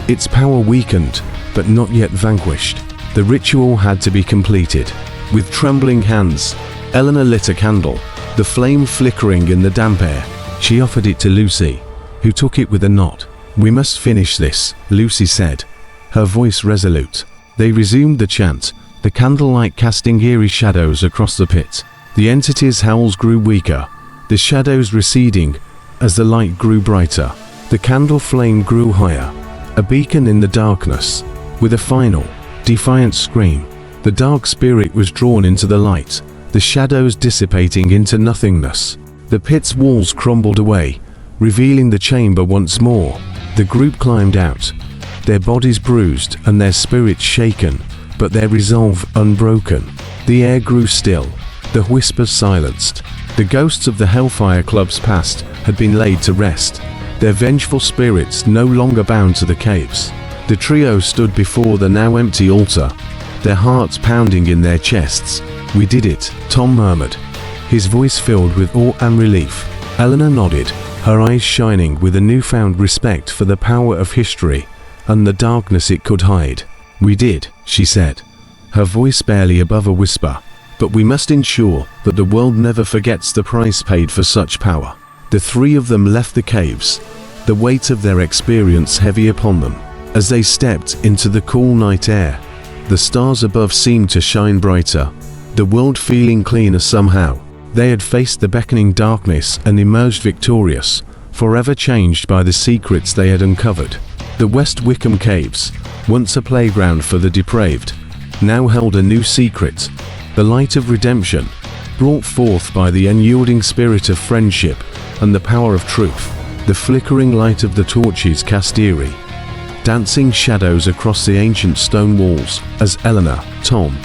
its power weakened, but not yet vanquished. The ritual had to be completed. With trembling hands, Eleanor lit a candle, the flame flickering in the damp air. She offered it to Lucy, who took it with a nod. "We must finish this," Lucy said, her voice resolute. They resumed the chant, the candlelight casting eerie shadows across the pit. The entity's howls grew weaker, the shadows receding as the light grew brighter. The candle flame grew higher, a beacon in the darkness. With a final, defiant scream, the dark spirit was drawn into the light, the shadows dissipating into nothingness. The pit's walls crumbled away, revealing the chamber once more. The group climbed out, their bodies bruised and their spirits shaken, but their resolve unbroken. The air grew still, the whispers silenced. The ghosts of the Hellfire Club's past had been laid to rest, their vengeful spirits no longer bound to the caves. The trio stood before the now empty altar, their hearts pounding in their chests. "We did it," Tom murmured, his voice filled with awe and relief. Eleanor nodded, her eyes shining with a newfound respect for the power of history and the darkness it could hide. "We did," she said, her voice barely above a whisper. "But we must ensure that the world never forgets the price paid for such power." The three of them left the caves, the weight of their experience heavy upon them. As they stepped into the cool night air, the stars above seemed to shine brighter, the world feeling cleaner somehow. They had faced the beckoning darkness and emerged victorious, forever changed by the secrets they had uncovered. The West Wycombe Caves, once a playground for the depraved, now held a new secret, the light of redemption, brought forth by the unyielding spirit of friendship and the power of truth. The flickering light of the torches cast eerie, dancing shadows across the ancient stone walls as Eleanor, Tom,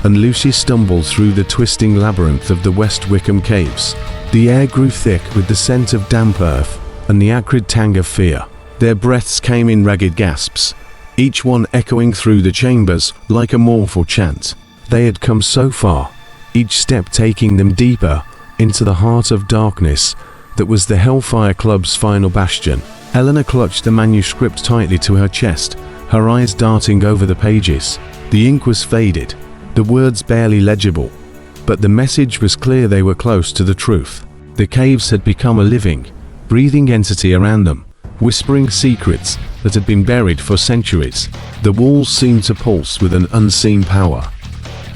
and Lucy stumbled through the twisting labyrinth of the West Wycombe Caves. The air grew thick with the scent of damp earth and the acrid tang of fear. Their breaths came in ragged gasps, each one echoing through the chambers like a mournful chant. They had come so far, each step taking them deeper into the heart of darkness that was the Hellfire Club's final bastion. Eleanor clutched the manuscript tightly to her chest, her eyes darting over the pages. The ink was faded, the words barely legible, but the message was clear. They were close to the truth. The caves had become a living, breathing entity around them, whispering secrets that had been buried for centuries. The walls seemed to pulse with an unseen power,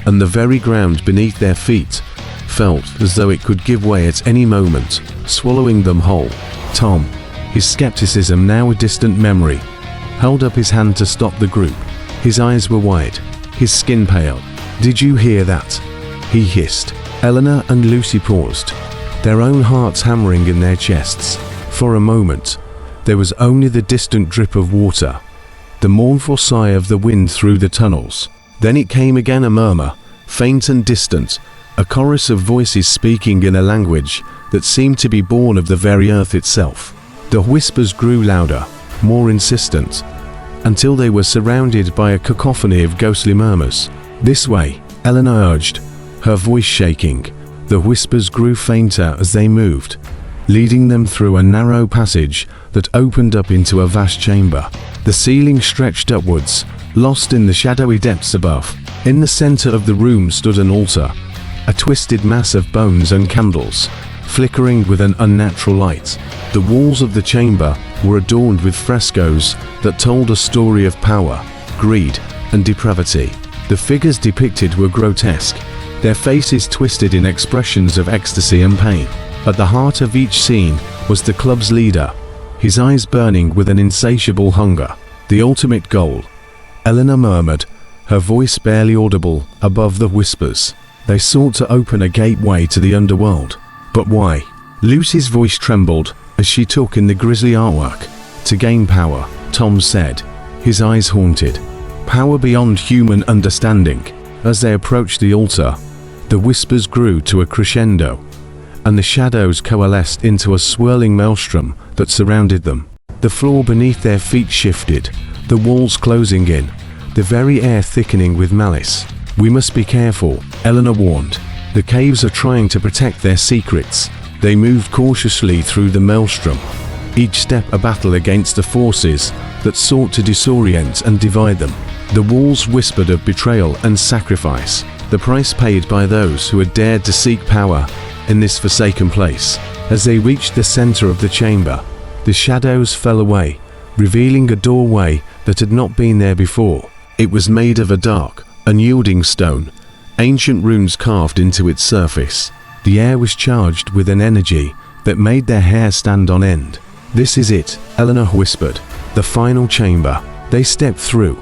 and the very ground beneath their feet felt as though it could give way at any moment, swallowing them whole. Tom, his skepticism now a distant memory, held up his hand to stop the group. His eyes were wide, his skin pale. "Did you hear that?" he hissed. Eleanor and Lucy paused, their own hearts hammering in their chests. For a moment, there was only the distant drip of water, the mournful sigh of the wind through the tunnels. Then it came again, a murmur, faint and distant, a chorus of voices speaking in a language that seemed to be born of the very earth itself. The whispers grew louder, more insistent, until they were surrounded by a cacophony of ghostly murmurs. "This way," Eleanor urged, her voice shaking. The whispers grew fainter as they moved, leading them through a narrow passage that opened up into a vast chamber. The ceiling stretched upwards, lost in the shadowy depths above. In the center of the room stood an altar, a twisted mass of bones and candles, flickering with an unnatural light. The walls of the chamber were adorned with frescoes that told a story of power, greed, and depravity. The figures depicted were grotesque, their faces twisted in expressions of ecstasy and pain. At the heart of each scene was the club's leader, his eyes burning with an insatiable hunger. "The ultimate goal," Eleanor murmured, her voice barely audible above the whispers. "They sought to open a gateway to the underworld. But why?" Lucy's voice trembled as she took in the grisly artwork. "To gain power," Tom said, his eyes haunted. "Power beyond human understanding." As they approached the altar, the whispers grew to a crescendo, and the shadows coalesced into a swirling maelstrom that surrounded them. The floor beneath their feet shifted, the walls closing in, the very air thickening with malice. "We must be careful," Eleanor warned. "The caves are trying to protect their secrets." They moved cautiously through the maelstrom, each step a battle against the forces that sought to disorient and divide them. The walls whispered of betrayal and sacrifice, the price paid by those who had dared to seek power in this forsaken place. As they reached the center of the chamber, the shadows fell away, revealing a doorway that had not been there before. It was made of a dark, unyielding stone, ancient runes carved into its surface. The air was charged with an energy that made their hair stand on end. "This is it," Eleanor whispered. "The final chamber." They stepped through,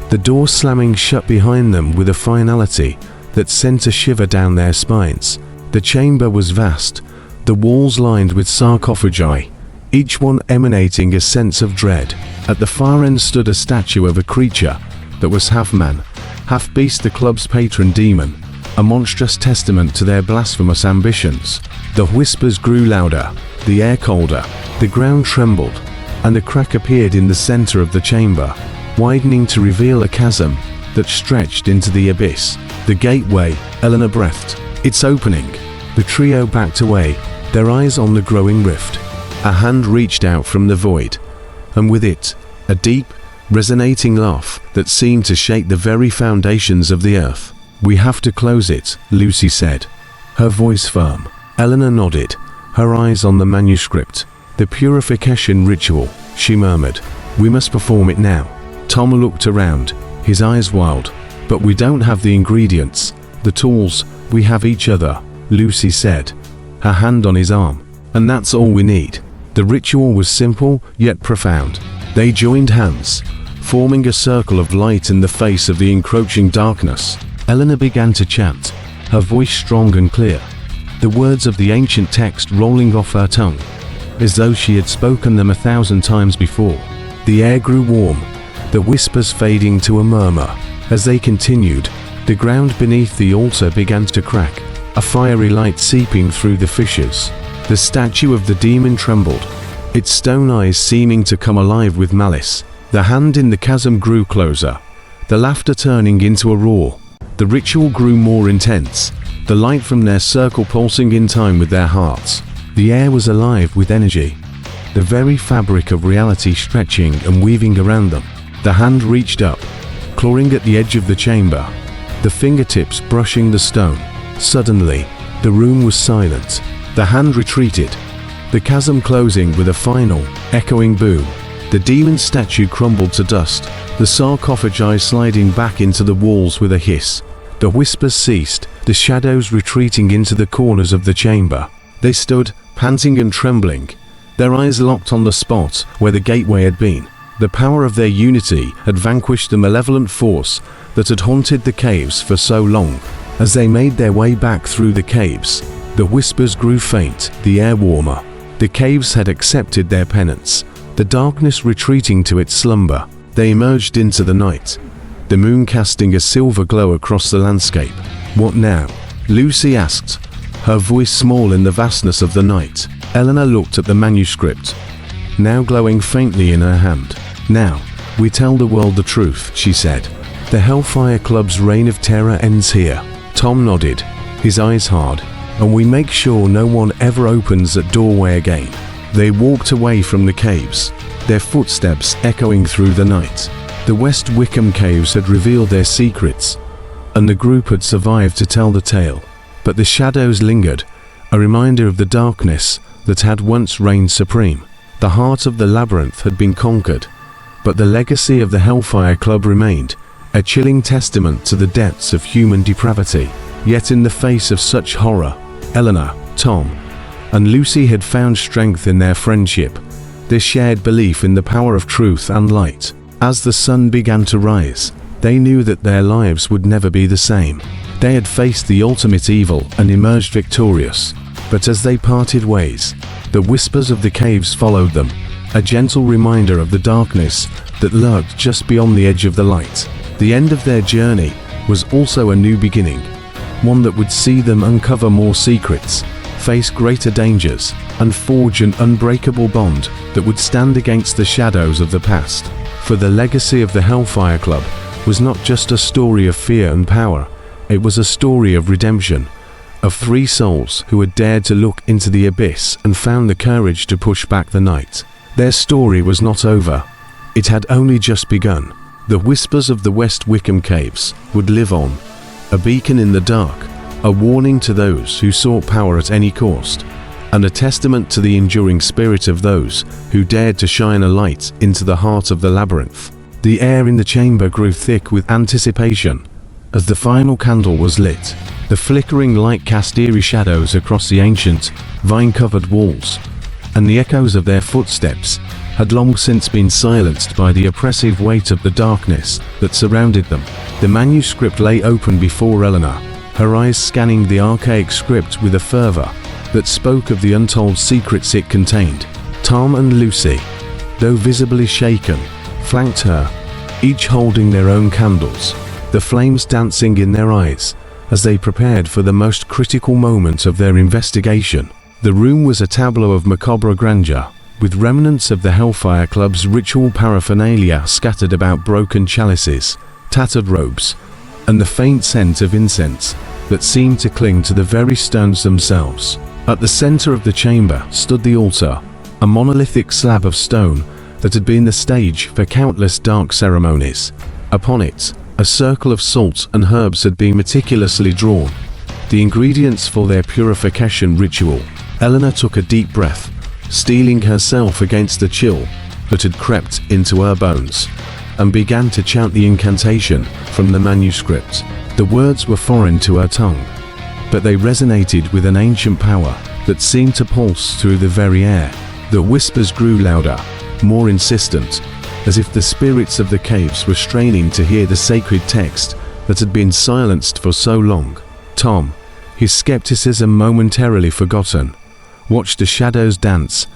the door slamming shut behind them with a finality that sent a shiver down their spines. The chamber was vast, the walls lined with sarcophagi, each one emanating a sense of dread. At the far end stood a statue of a creature that was half man, half beast, the club's patron demon, a monstrous testament to their blasphemous ambitions. The whispers grew louder, the air colder, the ground trembled, and a crack appeared in the center of the chamber, widening to reveal a chasm that stretched into the abyss. "The gateway," Eleanor breathed. "It's opening." The trio backed away, their eyes on the growing rift. A hand reached out from the void, and with it, a deep, resonating laugh that seemed to shake the very foundations of the earth. "We have to close it," Lucy said, her voice firm. Eleanor nodded, her eyes on the manuscript. "The purification ritual," she murmured. "We must perform it now." Tom looked around, his eyes wild. "But we don't have the ingredients, the tools. We have each other," Lucy said, her hand on his arm. "And that's all we need." The ritual was simple yet profound. They joined hands, forming a circle of light in the face of the encroaching darkness. Eleanor began to chant, her voice strong and clear, the words of the ancient text rolling off her tongue, as though she had spoken them 1,000 times before. The air grew warm, the whispers fading to a murmur. As they continued, the ground beneath the altar began to crack, a fiery light seeping through the fissures. The statue of the demon trembled, its stone eyes seeming to come alive with malice. The hand in the chasm grew closer, the laughter turning into a roar. The ritual grew more intense, the light from their circle pulsing in time with their hearts. The air was alive with energy, the very fabric of reality stretching and weaving around them. The hand reached up, clawing at the edge of the chamber, the fingertips brushing the stone. Suddenly, the room was silent. The hand retreated, the chasm closing with a final, echoing boom. The demon statue crumbled to dust, the sarcophagi sliding back into the walls with a hiss. The whispers ceased, the shadows retreating into the corners of the chamber. They stood, panting and trembling, their eyes locked on the spot where the gateway had been. The power of their unity had vanquished the malevolent force that had haunted the caves for so long. As they made their way back through the caves, the whispers grew faint, the air warmer. The caves had accepted their penance, the darkness retreating to its slumber. They emerged into the night, the moon casting a silver glow across the landscape. "What now?" Lucy asked, her voice small in the vastness of the night. Eleanor looked at the manuscript, now glowing faintly in her hand. "Now, we tell the world the truth," she said. "The Hellfire Club's reign of terror ends here." Tom nodded, his eyes hard. "And we make sure no one ever opens that doorway again." They walked away from the caves, their footsteps echoing through the night. The West Wycombe caves had revealed their secrets, and the group had survived to tell the tale. But the shadows lingered, a reminder of the darkness that had once reigned supreme. The heart of the labyrinth had been conquered, but the legacy of the Hellfire Club remained, a chilling testament to the depths of human depravity. Yet in the face of such horror, Eleanor, Tom, and Lucy had found strength in their friendship, their shared belief in the power of truth and light. As the sun began to rise, they knew that their lives would never be the same. They had faced the ultimate evil and emerged victorious. But as they parted ways, the whispers of the caves followed them, a gentle reminder of the darkness that lurked just beyond the edge of the light. The end of their journey was also a new beginning, one that would see them uncover more secrets, face greater dangers, and forge an unbreakable bond that would stand against the shadows of the past. For the legacy of the Hellfire Club was not just a story of fear and power, it was a story of redemption, of 3 souls who had dared to look into the abyss and found the courage to push back the night. Their story was not over, it had only just begun. The whispers of the West Wycombe caves would live on, a beacon in the dark, a warning to those who sought power at any cost, and a testament to the enduring spirit of those who dared to shine a light into the heart of the labyrinth. The air in the chamber grew thick with anticipation. As the final candle was lit, The flickering light cast eerie shadows across the ancient, vine-covered walls, and the echoes of their footsteps had long since been silenced by the oppressive weight of the darkness that surrounded them. The manuscript lay open before Eleanor, her eyes scanning the archaic script with a fervor that spoke of the untold secrets it contained. Tom and Lucy, though visibly shaken, flanked her, each holding their own candles, the flames dancing in their eyes as they prepared for the most critical moment of their investigation. The room was a tableau of macabre grandeur, with remnants of the Hellfire Club's ritual paraphernalia scattered about broken chalices, tattered robes, and the faint scent of incense that seemed to cling to the very stones themselves. At the center of the chamber stood the altar, a monolithic slab of stone that had been the stage for countless dark ceremonies. Upon it, a circle of salt and herbs had been meticulously drawn, the ingredients for their purification ritual. Eleanor took a deep breath, steeling herself against the chill that had crept into her bones, and began to chant the incantation from the manuscript. The words were foreign to her tongue, but they resonated with an ancient power that seemed to pulse through the very air. The whispers grew louder, more insistent, as if the spirits of the caves were straining to hear the sacred text that had been silenced for so long. Tom, his skepticism momentarily forgotten, watched the shadows dance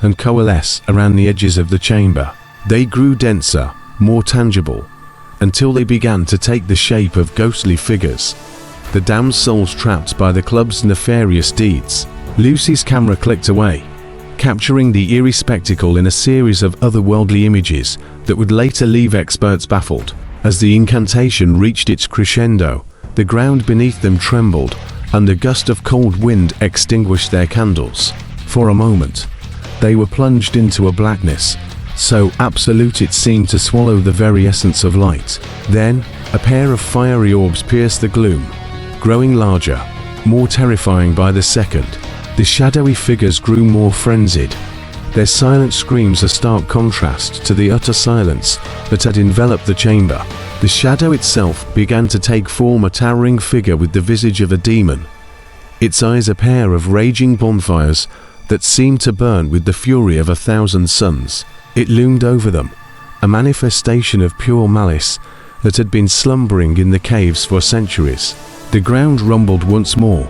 and coalesce around the edges of the chamber. They grew denser, more tangible, until they began to take the shape of ghostly figures, the damned souls trapped by the club's nefarious deeds. Lucy's camera clicked away, capturing the eerie spectacle in a series of otherworldly images that would later leave experts baffled. As the incantation reached its crescendo, the ground beneath them trembled, and a gust of cold wind extinguished their candles. For a moment, they were plunged into a blackness, so absolute it seemed to swallow the very essence of light. Then, a pair of fiery orbs pierced the gloom, growing larger, more terrifying by the second. The shadowy figures grew more frenzied, their silent screams a stark contrast to the utter silence that had enveloped the chamber. The shadow itself began to take form, a towering figure with the visage of a demon, its eyes a pair of raging bonfires that seemed to burn with the fury of 1,000 suns. It loomed over them, a manifestation of pure malice that had been slumbering in the caves for centuries. The ground rumbled once more,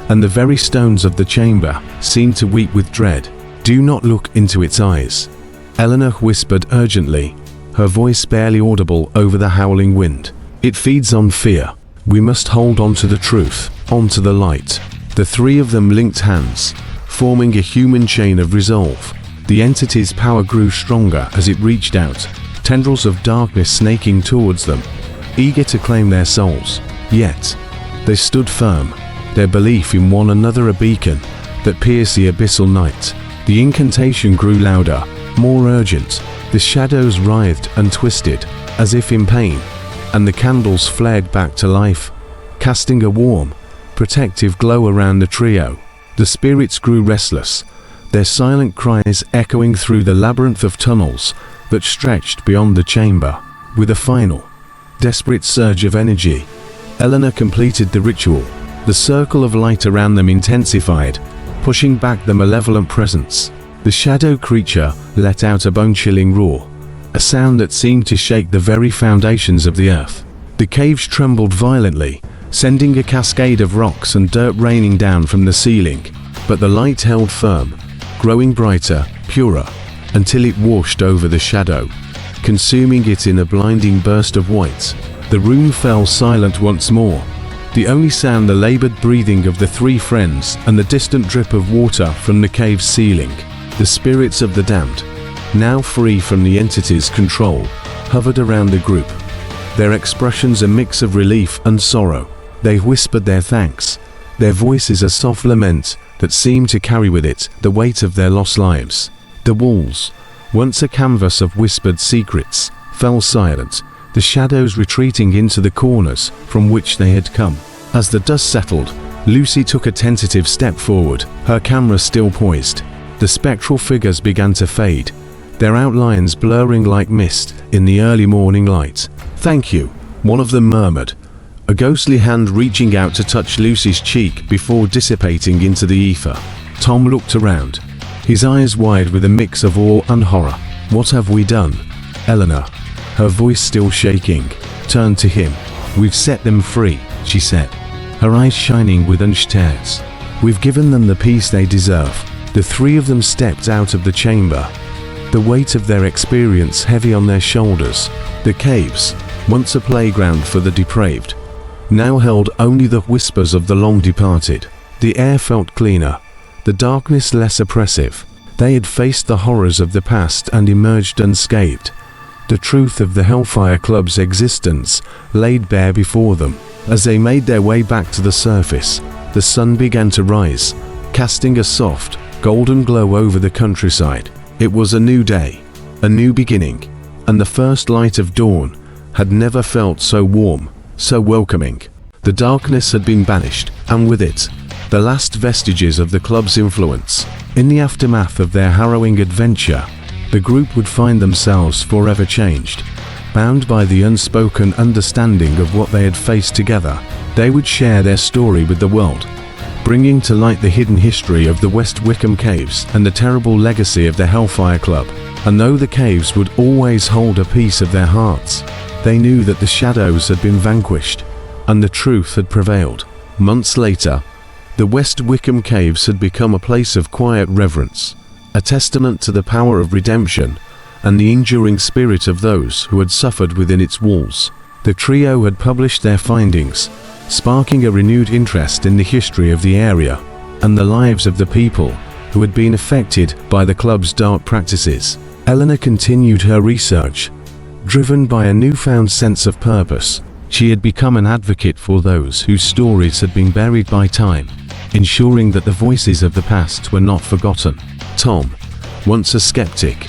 and the very stones of the chamber seemed to weep with dread. "Do not look into its eyes," Eleanor whispered urgently, her voice barely audible over the howling wind. "It feeds on fear. We must hold on to the truth, onto the light." The three of them linked hands, forming a human chain of resolve. The entity's power grew stronger as it reached out, tendrils of darkness snaking towards them, eager to claim their souls. Yet, they stood firm, their belief in one another a beacon that pierced the abyssal night. The incantation grew louder, more urgent. The shadows writhed and twisted, as if in pain, and the candles flared back to life, casting a warm, protective glow around the trio. The spirits grew restless, their silent cries echoing through the labyrinth of tunnels that stretched beyond the chamber. With a final, desperate surge of energy, Eleanor completed the ritual. The circle of light around them intensified, pushing back the malevolent presence. The shadow creature let out a bone-chilling roar, a sound that seemed to shake the very foundations of the earth. The caves trembled violently, sending a cascade of rocks and dirt raining down from the ceiling. But the light held firm, growing brighter, purer, until it washed over the shadow, consuming it in a blinding burst of white. The room fell silent once more, the only sound the labored breathing of the three friends and the distant drip of water from the cave's ceiling. The spirits of the damned, now free from the entity's control, hovered around the group, their expressions a mix of relief and sorrow. They whispered their thanks, their voices a soft lament that seemed to carry with it the weight of their lost lives. The walls, once a canvas of whispered secrets, fell silent, the shadows retreating into the corners from which they had come. As the dust settled, Lucy took a tentative step forward, her camera still poised. The spectral figures began to fade, their outlines blurring like mist in the early morning light. "Thank you," one of them murmured, a ghostly hand reaching out to touch Lucy's cheek before dissipating into the ether. Tom looked around, his eyes wide with a mix of awe and horror. "What have we done?" Eleanor, her voice still shaking, turned to him. "We've set them free," she said, her eyes shining with unshed tears. "We've given them the peace they deserve." The three of them stepped out of the chamber, the weight of their experience heavy on their shoulders. The caves, once a playground for the depraved, now held only the whispers of the long departed. The air felt cleaner, the darkness less oppressive. They had faced the horrors of the past and emerged unscathed. The truth of the Hellfire Club's existence laid bare before them. As they made their way back to the surface, the sun began to rise, casting a soft, golden glow over the countryside. It was a new day, a new beginning, and the first light of dawn had never felt so warm, so welcoming. The darkness had been banished, and with it, the last vestiges of the club's influence. In the aftermath of their harrowing adventure, the group would find themselves forever changed. Bound by the unspoken understanding of what they had faced together, they would share their story with the world, bringing to light the hidden history of the West Wycombe Caves and the terrible legacy of the Hellfire Club. And though the caves would always hold a piece of their hearts, they knew that the shadows had been vanquished, and the truth had prevailed. Months later, the West Wycombe Caves had become a place of quiet reverence, a testament to the power of redemption and the enduring spirit of those who had suffered within its walls. The trio had published their findings, sparking a renewed interest in the history of the area and the lives of the people who had been affected by the club's dark practices. Eleanor continued her research, driven by a newfound sense of purpose. She had become an advocate for those whose stories had been buried by time, ensuring that the voices of the past were not forgotten. Tom, once a skeptic,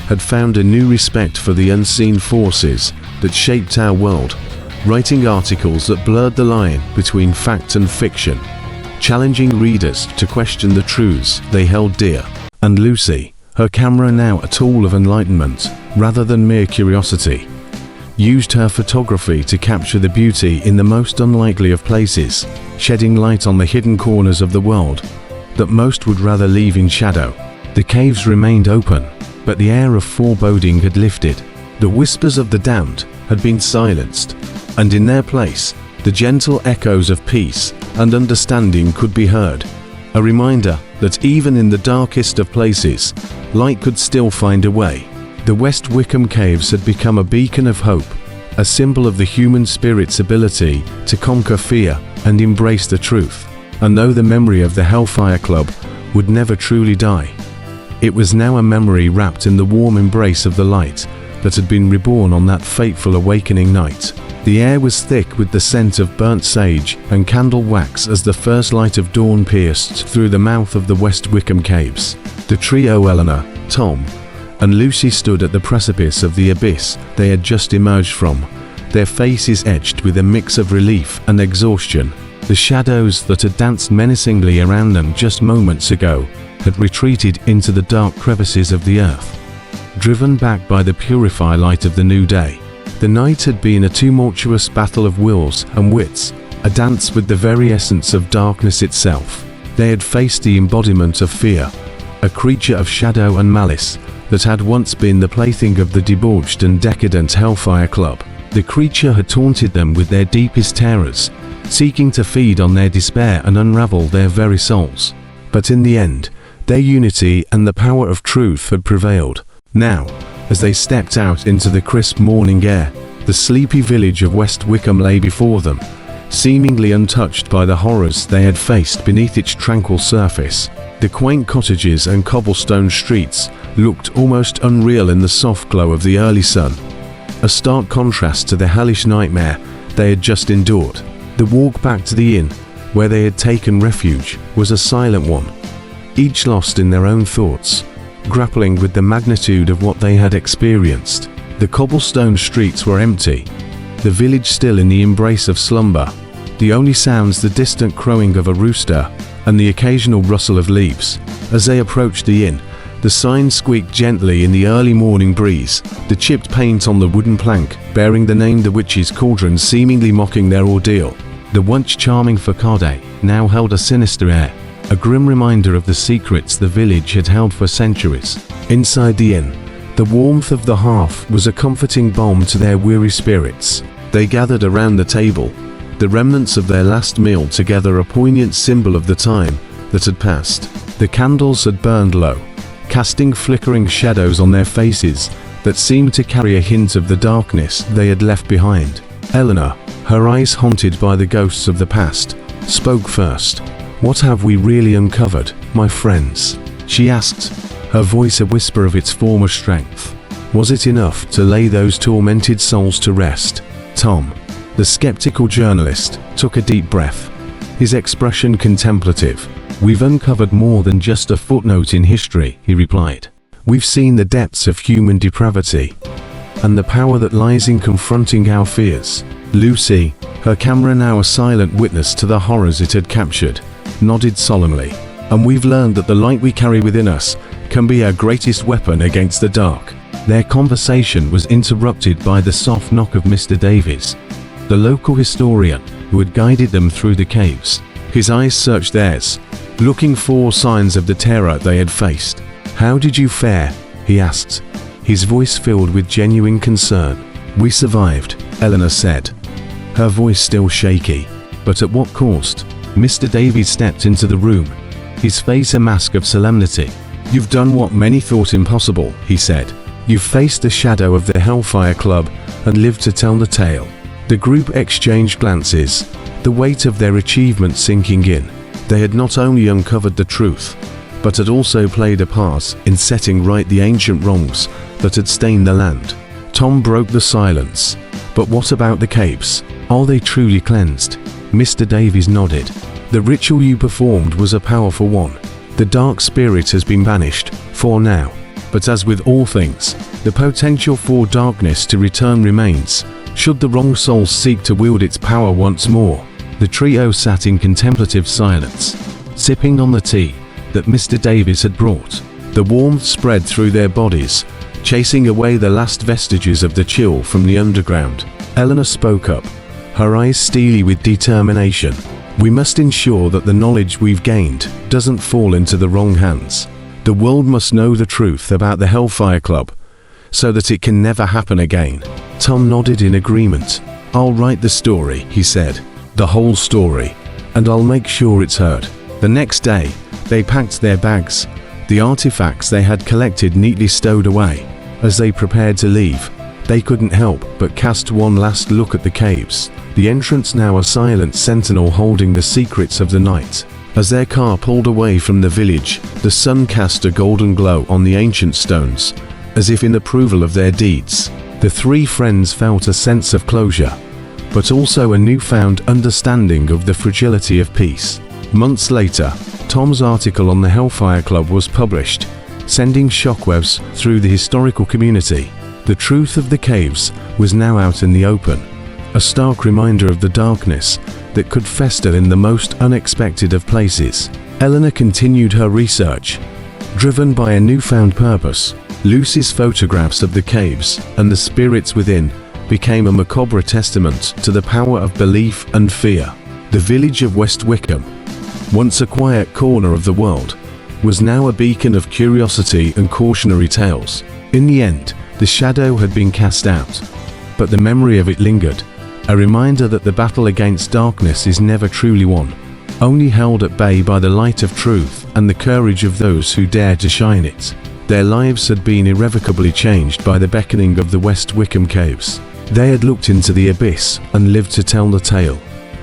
had found a new respect for the unseen forces that shaped our world, writing articles that blurred the line between fact and fiction, challenging readers to question the truths they held dear. And Lucy, her camera now a tool of enlightenment rather than mere curiosity, used her photography to capture the beauty in the most unlikely of places, shedding light on the hidden corners of the world that most would rather leave in shadow. The caves remained open, but the air of foreboding had lifted. The whispers of the damned had been silenced, and in their place, the gentle echoes of peace and understanding could be heard, a reminder that even in the darkest of places, light could still find a way. The West Wycombe Caves had become a beacon of hope, a symbol of the human spirit's ability to conquer fear and embrace the truth. And though the memory of the Hellfire Club would never truly die, it was now a memory wrapped in the warm embrace of the light that had been reborn on that fateful awakening night. The air was thick with the scent of burnt sage and candle wax as the first light of dawn pierced through the mouth of the West Wycombe Caves. The trio, Eleanor, Tom, and Lucy, stood at the precipice of the abyss they had just emerged from, their faces etched with a mix of relief and exhaustion. The shadows that had danced menacingly around them just moments ago had retreated into the dark crevices of the earth, driven back by the purified light of the new day. The night had been a tumultuous battle of wills and wits, a dance with the very essence of darkness itself. They had faced the embodiment of fear, a creature of shadow and malice that had once been the plaything of the debauched and decadent Hellfire Club. The creature had taunted them with their deepest terrors, seeking to feed on their despair and unravel their very souls. But in the end, their unity and the power of truth had prevailed. Now, as they stepped out into the crisp morning air, the sleepy village of West Wycombe lay before them, seemingly untouched by the horrors they had faced beneath its tranquil surface. The quaint cottages and cobblestone streets looked almost unreal in the soft glow of the early sun, a stark contrast to the hellish nightmare they had just endured. The walk back to the inn, where they had taken refuge, was a silent one, each lost in their own thoughts, grappling with the magnitude of what they had experienced. The cobblestone streets were empty, the village still in the embrace of slumber, the only sounds the distant crowing of a rooster and the occasional rustle of leaves. As they approached the inn, The sign squeaked gently in the early morning breeze, the chipped paint on the wooden plank bearing the name The Witch's Cauldron seemingly mocking their ordeal. The once charming facade now held a sinister air, a grim reminder of the secrets the village had held for centuries. Inside the inn, the warmth of the hearth was a comforting balm to their weary spirits. They gathered around the table, the remnants of their last meal together, a poignant symbol of the time that had passed. The candles had burned low, casting flickering shadows on their faces that seemed to carry a hint of the darkness they had left behind. Eleanor, her eyes haunted by the ghosts of the past, spoke first. "What have we really uncovered, my friends?" she asked, her voice a whisper of its former strength. Was it enough to lay those tormented souls to rest? Tom, the skeptical journalist, took a deep breath, his expression contemplative. "We've uncovered more than just a footnote in history," he replied. "We've seen the depths of human depravity and the power that lies in confronting our fears." Lucy, her camera now a silent witness to the horrors it had captured, nodded solemnly. "And we've learned that the light we carry within us can be our greatest weapon against the dark." Their conversation was interrupted by the soft knock of Mr. Davies, the local historian who had guided them through the caves. His eyes searched theirs, looking for signs of the terror they had faced. "How did you fare?" he asked, his voice filled with genuine concern. "We survived," Eleanor said, her voice still shaky. "But at what cost?" Mr. Davies stepped into the room, his face a mask of solemnity. "You've done what many thought impossible," he said. "You've faced the shadow of the Hellfire Club and lived to tell the tale." The group exchanged glances, the weight of their achievement sinking in. They had not only uncovered the truth, but had also played a part in setting right the ancient wrongs that had stained the land. Tom broke the silence. "But what about the caves? Are they truly cleansed?" Mr. Davies nodded. "The ritual you performed was a powerful one. The dark spirit has been banished, for now. But as with all things, the potential for darkness to return remains, should the wrong soul seek to wield its power once more." The trio sat in contemplative silence, sipping on the tea that Mr. Davies had brought. The warmth spread through their bodies, chasing away the last vestiges of the chill from the underground. Eleanor spoke up, her eyes steely with determination. "We must ensure that the knowledge we've gained doesn't fall into the wrong hands. The world must know the truth about the Hellfire Club, so that it can never happen again." Tom nodded in agreement. "I'll write the story," he said, "the whole story, and I'll make sure it's heard." The next day, they packed their bags, the artifacts they had collected neatly stowed away. As they prepared to leave, they couldn't help but cast one last look at the caves, the entrance now a silent sentinel holding the secrets of the night. As their car pulled away from the village, the sun cast a golden glow on the ancient stones, as if in approval of their deeds. The three friends felt a sense of closure, but also a newfound understanding of the fragility of peace. Months later, Tom's article on the Hellfire Club was published, sending shockwaves through the historical community. The truth of the caves was now out in the open, a stark reminder of the darkness that could fester in the most unexpected of places. Eleanor continued her research, driven by a newfound purpose. Lucy's photographs of the caves and the spirits within became a macabre testament to the power of belief and fear. The village of West Wycombe, once a quiet corner of the world, was now a beacon of curiosity and cautionary tales. In the end, the shadow had been cast out, but the memory of it lingered, a reminder that the battle against darkness is never truly won, only held at bay by the light of truth and the courage of those who dare to shine it. Their lives had been irrevocably changed by the beckoning of the West Wycombe Caves. They had looked into the abyss and lived to tell the tale,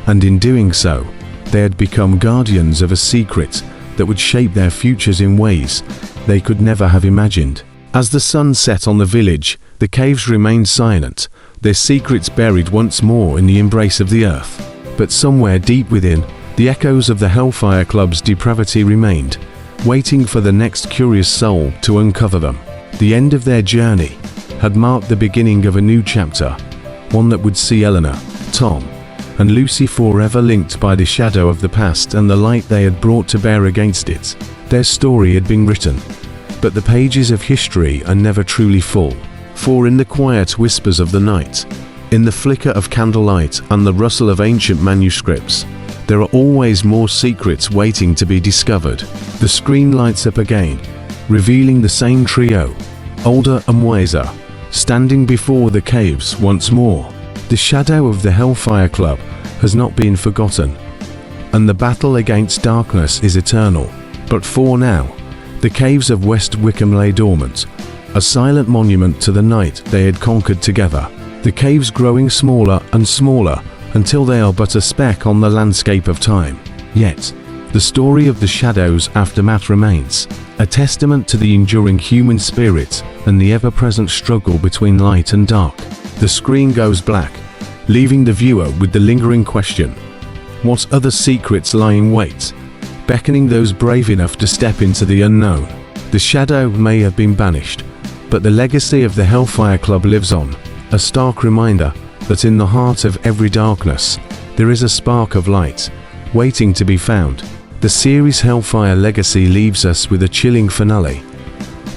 and in doing so, they had become guardians of a secret that would shape their futures in ways they could never have imagined. As the sun set on the village, the caves remained silent, their secrets buried once more in the embrace of the earth. But somewhere deep within, the echoes of the Hellfire Club's depravity remained, waiting for the next curious soul to uncover them. The end of their journey had marked the beginning of a new chapter, one that would see Eleanor, Tom, and Lucy forever linked by the shadow of the past and the light they had brought to bear against it. Their story had been written, but the pages of history are never truly full. For in the quiet whispers of the night, in the flicker of candlelight and the rustle of ancient manuscripts, there are always more secrets waiting to be discovered. The screen lights up again, revealing the same trio, older and wiser, standing before the caves once more. The shadow of the Hellfire Club has not been forgotten, and the battle against darkness is eternal. But for now, the caves of West Wycombe lay dormant, a silent monument to the night they had conquered together. The caves growing smaller and smaller until they are but a speck on the landscape of time. Yet, the story of the shadow's aftermath remains, a testament to the enduring human spirit and the ever-present struggle between light and dark. The screen goes black, leaving the viewer with the lingering question: what other secrets lie in wait, beckoning those brave enough to step into the unknown? The shadow may have been banished, but the legacy of the Hellfire Club lives on, a stark reminder that in the heart of every darkness, there is a spark of light, waiting to be found. The series Hellfire Legacy leaves us with a chilling finale,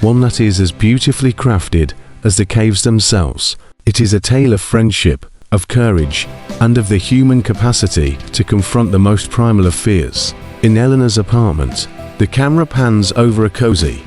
one that is as beautifully crafted as the caves themselves. It is a tale of friendship, of courage, and of the human capacity to confront the most primal of fears. In Eleanor's apartment, the camera pans over a cozy,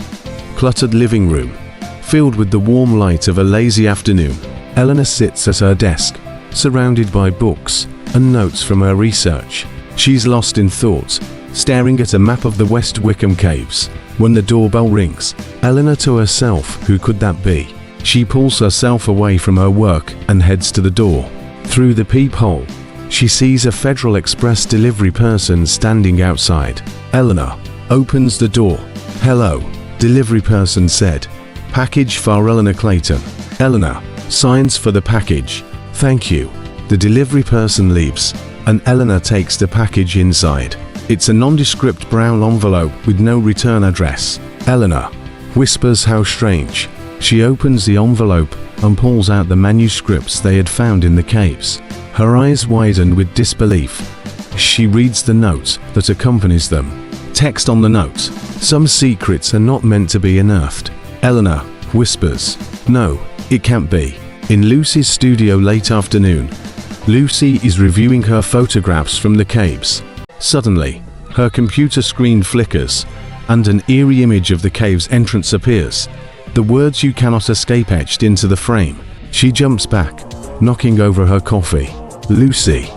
cluttered living room, filled with the warm light of a lazy afternoon. Eleanor sits at her desk, surrounded by books and notes from her research. She's lost in thought, staring at a map of the West Wycombe Caves. When the doorbell rings, Eleanor to herself, who could that be? She pulls herself away from her work and heads to the door. Through the peephole, she sees a Federal Express delivery person standing outside. Eleanor opens the door. "Hello," delivery person said. "Package for Eleanor Clayton." Eleanor signs for the package. "Thank you." The delivery person leaves, and Eleanor takes the package inside. It's a nondescript brown envelope with no return address. Eleanor whispers how strange. She opens the envelope and pulls out the manuscripts they had found in the caves. Her eyes widen with disbelief. She reads the note that accompanies them. Text on the note: "Some secrets are not meant to be unearthed." Eleanor whispers, "No, it can't be." In Lucy's studio late afternoon, Lucy is reviewing her photographs from the caves. Suddenly, her computer screen flickers, and an eerie image of the cave's entrance appears. The words "you cannot escape" etched into the frame. She jumps back, knocking over her coffee. Lucy,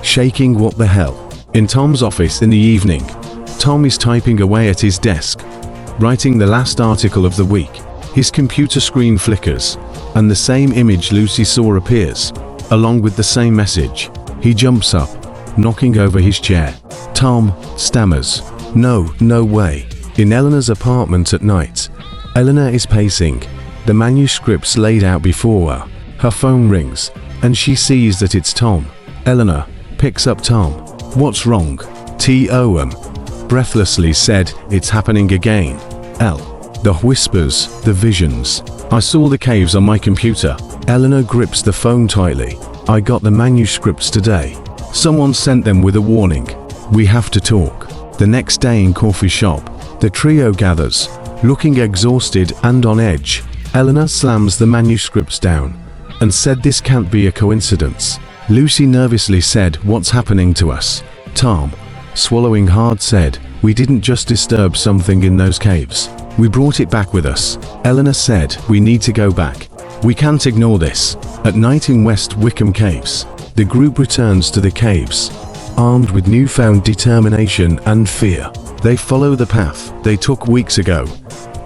shaking, "What the hell?" In Tom's office in the evening, Tom is typing away at his desk, writing the last article of the week. His computer screen flickers, and the same image Lucy saw appears, along with the same message. He jumps up, knocking over his chair. Tom stammers, No way." In Eleanor's apartment at night, Eleanor is pacing, the manuscripts laid out before her. Her phone rings, and she sees that it's Tom. Eleanor picks up Tom. "What's wrong?" Tom breathlessly said, "It's happening again." The whispers, the visions. "I saw the caves on my computer." Eleanor grips the phone tightly. "I got the manuscripts today. Someone sent them with a warning. We have to talk." The next day in coffee shop, the trio gathers, looking exhausted and on edge. Eleanor slams the manuscripts down and said this can't be a coincidence. Lucy nervously said, "What's happening to us?" Tom, swallowing hard, said, "We didn't just disturb something in those caves. We brought it back with us." Eleanor said, "We need to go back. We can't ignore this." At night in West Wycombe Caves, the group returns to the caves, armed with newfound determination and fear. They follow the path they took weeks ago,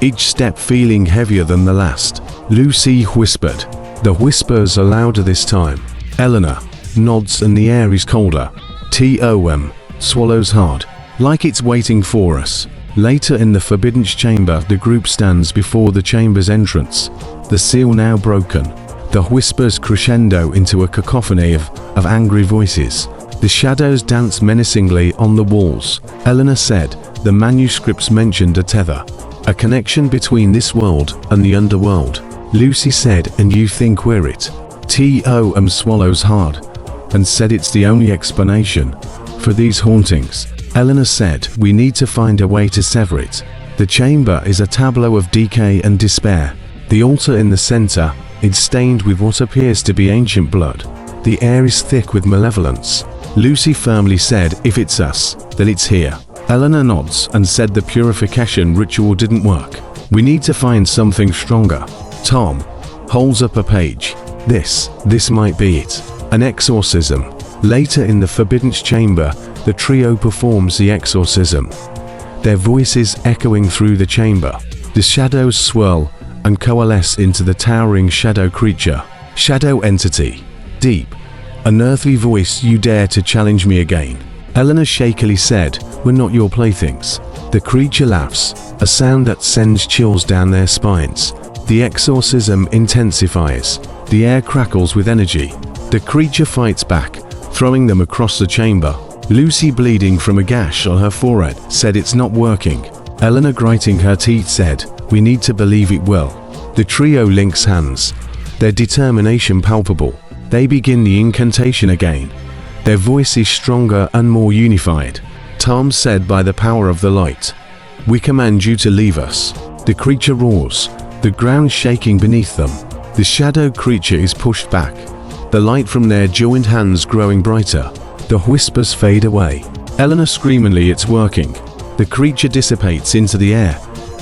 each step feeling heavier than the last. Lucy whispered. The whispers are louder this time. Eleanor nods and the air is colder. Tom swallows hard, like it's waiting for us. Later in the forbidden chamber, the group stands before the chamber's entrance, the seal now broken. The whispers crescendo into a cacophony of angry voices. The shadows dance menacingly on the walls. Eleanor said the manuscripts mentioned a tether, a connection between this world and the underworld. Lucy said, "And you think we're it?" Tom swallows hard and said it's the only explanation for these hauntings. Eleanor said, "We need to find a way to sever it." The chamber is a tableau of decay and despair. The altar in the center is stained with what appears to be ancient blood. The air is thick with malevolence. Lucy firmly said, "If it's us, then it's here." Eleanor nods and said the purification ritual didn't work. "We need to find something stronger." Tom holds up a page. This might be it. An exorcism. Later in the forbidden chamber, the trio performs the exorcism, their voices echoing through the chamber. The shadows swirl and coalesce into the towering shadow creature. Shadow entity. Deep, unearthly voice, "You dare to challenge me again?" Eleanor shakily said, "We're not your playthings." The creature laughs, a sound that sends chills down their spines. The exorcism intensifies. The air crackles with energy. The creature fights back, throwing them across the chamber. Lucy, bleeding from a gash on her forehead, said it's not working. Eleanor, grinding her teeth, said, "We need to believe it will." The trio links hands, their determination palpable. They begin the incantation again. Their voice is stronger and more unified. Tom said, "By the power of the light, we command you to leave us." The creature roars, the ground shaking beneath them. The shadow creature is pushed back, the light from their joined hands growing brighter. The whispers fade away. Eleanor screamingly, "It's working." The creature dissipates into the air,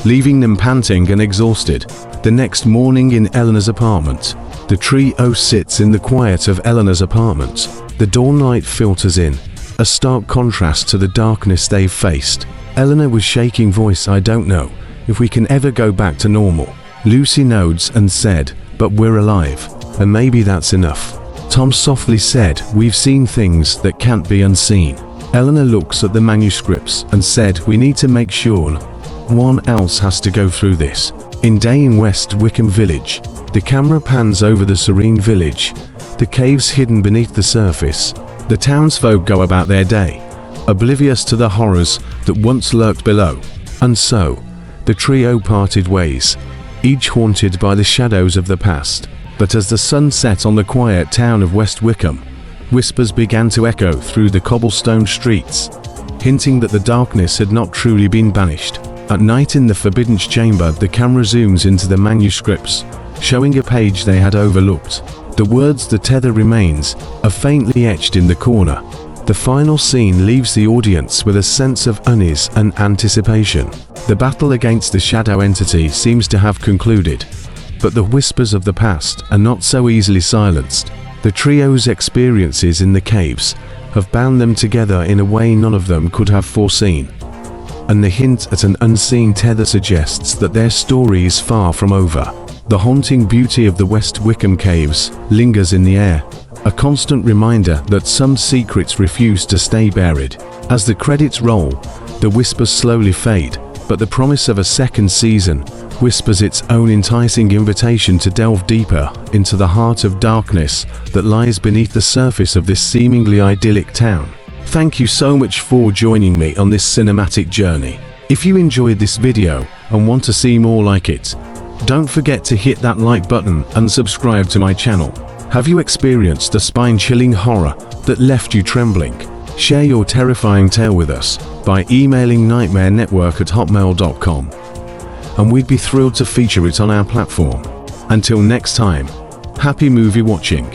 leaving them panting and exhausted. The next morning in Eleanor's apartment, the trio sits in the quiet of Eleanor's apartment. The dawn light filters in, a stark contrast to the darkness they've faced. Eleanor with shaking voice, "I don't know if we can ever go back to normal." Lucy nods and said, "But we're alive, and maybe that's enough." Tom softly said, "We've seen things that can't be unseen." Eleanor looks at the manuscripts and said, "We need to make sure no one else has to go through this." In day in West Wycombe village, the camera pans over the serene village, the caves hidden beneath the surface. The townsfolk go about their day, oblivious to the horrors that once lurked below. And so, the trio parted ways, each haunted by the shadows of the past. But as the sun set on the quiet town of West Wycombe, whispers began to echo through the cobblestone streets, hinting that the darkness had not truly been banished. At night in the forbidden chamber, the camera zooms into the manuscripts, showing a page they had overlooked. The words "The tether remains" are faintly etched in the corner. The final scene leaves the audience with a sense of unease and anticipation. The battle against the shadow entity seems to have concluded, but the whispers of the past are not so easily silenced. The trio's experiences in the caves have bound them together in a way none of them could have foreseen. And the hint at an unseen tether suggests that their story is far from over. The haunting beauty of the West Wycombe Caves lingers in the air, a constant reminder that some secrets refuse to stay buried. As the credits roll, the whispers slowly fade, but the promise of a second season whispers its own enticing invitation to delve deeper into the heart of darkness that lies beneath the surface of this seemingly idyllic town. Thank you so much for joining me on this cinematic journey. If you enjoyed this video and want to see more like it, don't forget to hit that like button and subscribe to my channel. Have you experienced a spine-chilling horror that left you trembling? Share your terrifying tale with us by emailing nightmarenetwork@hotmail.com, and we'd be thrilled to feature it on our platform. Until next time, happy movie watching.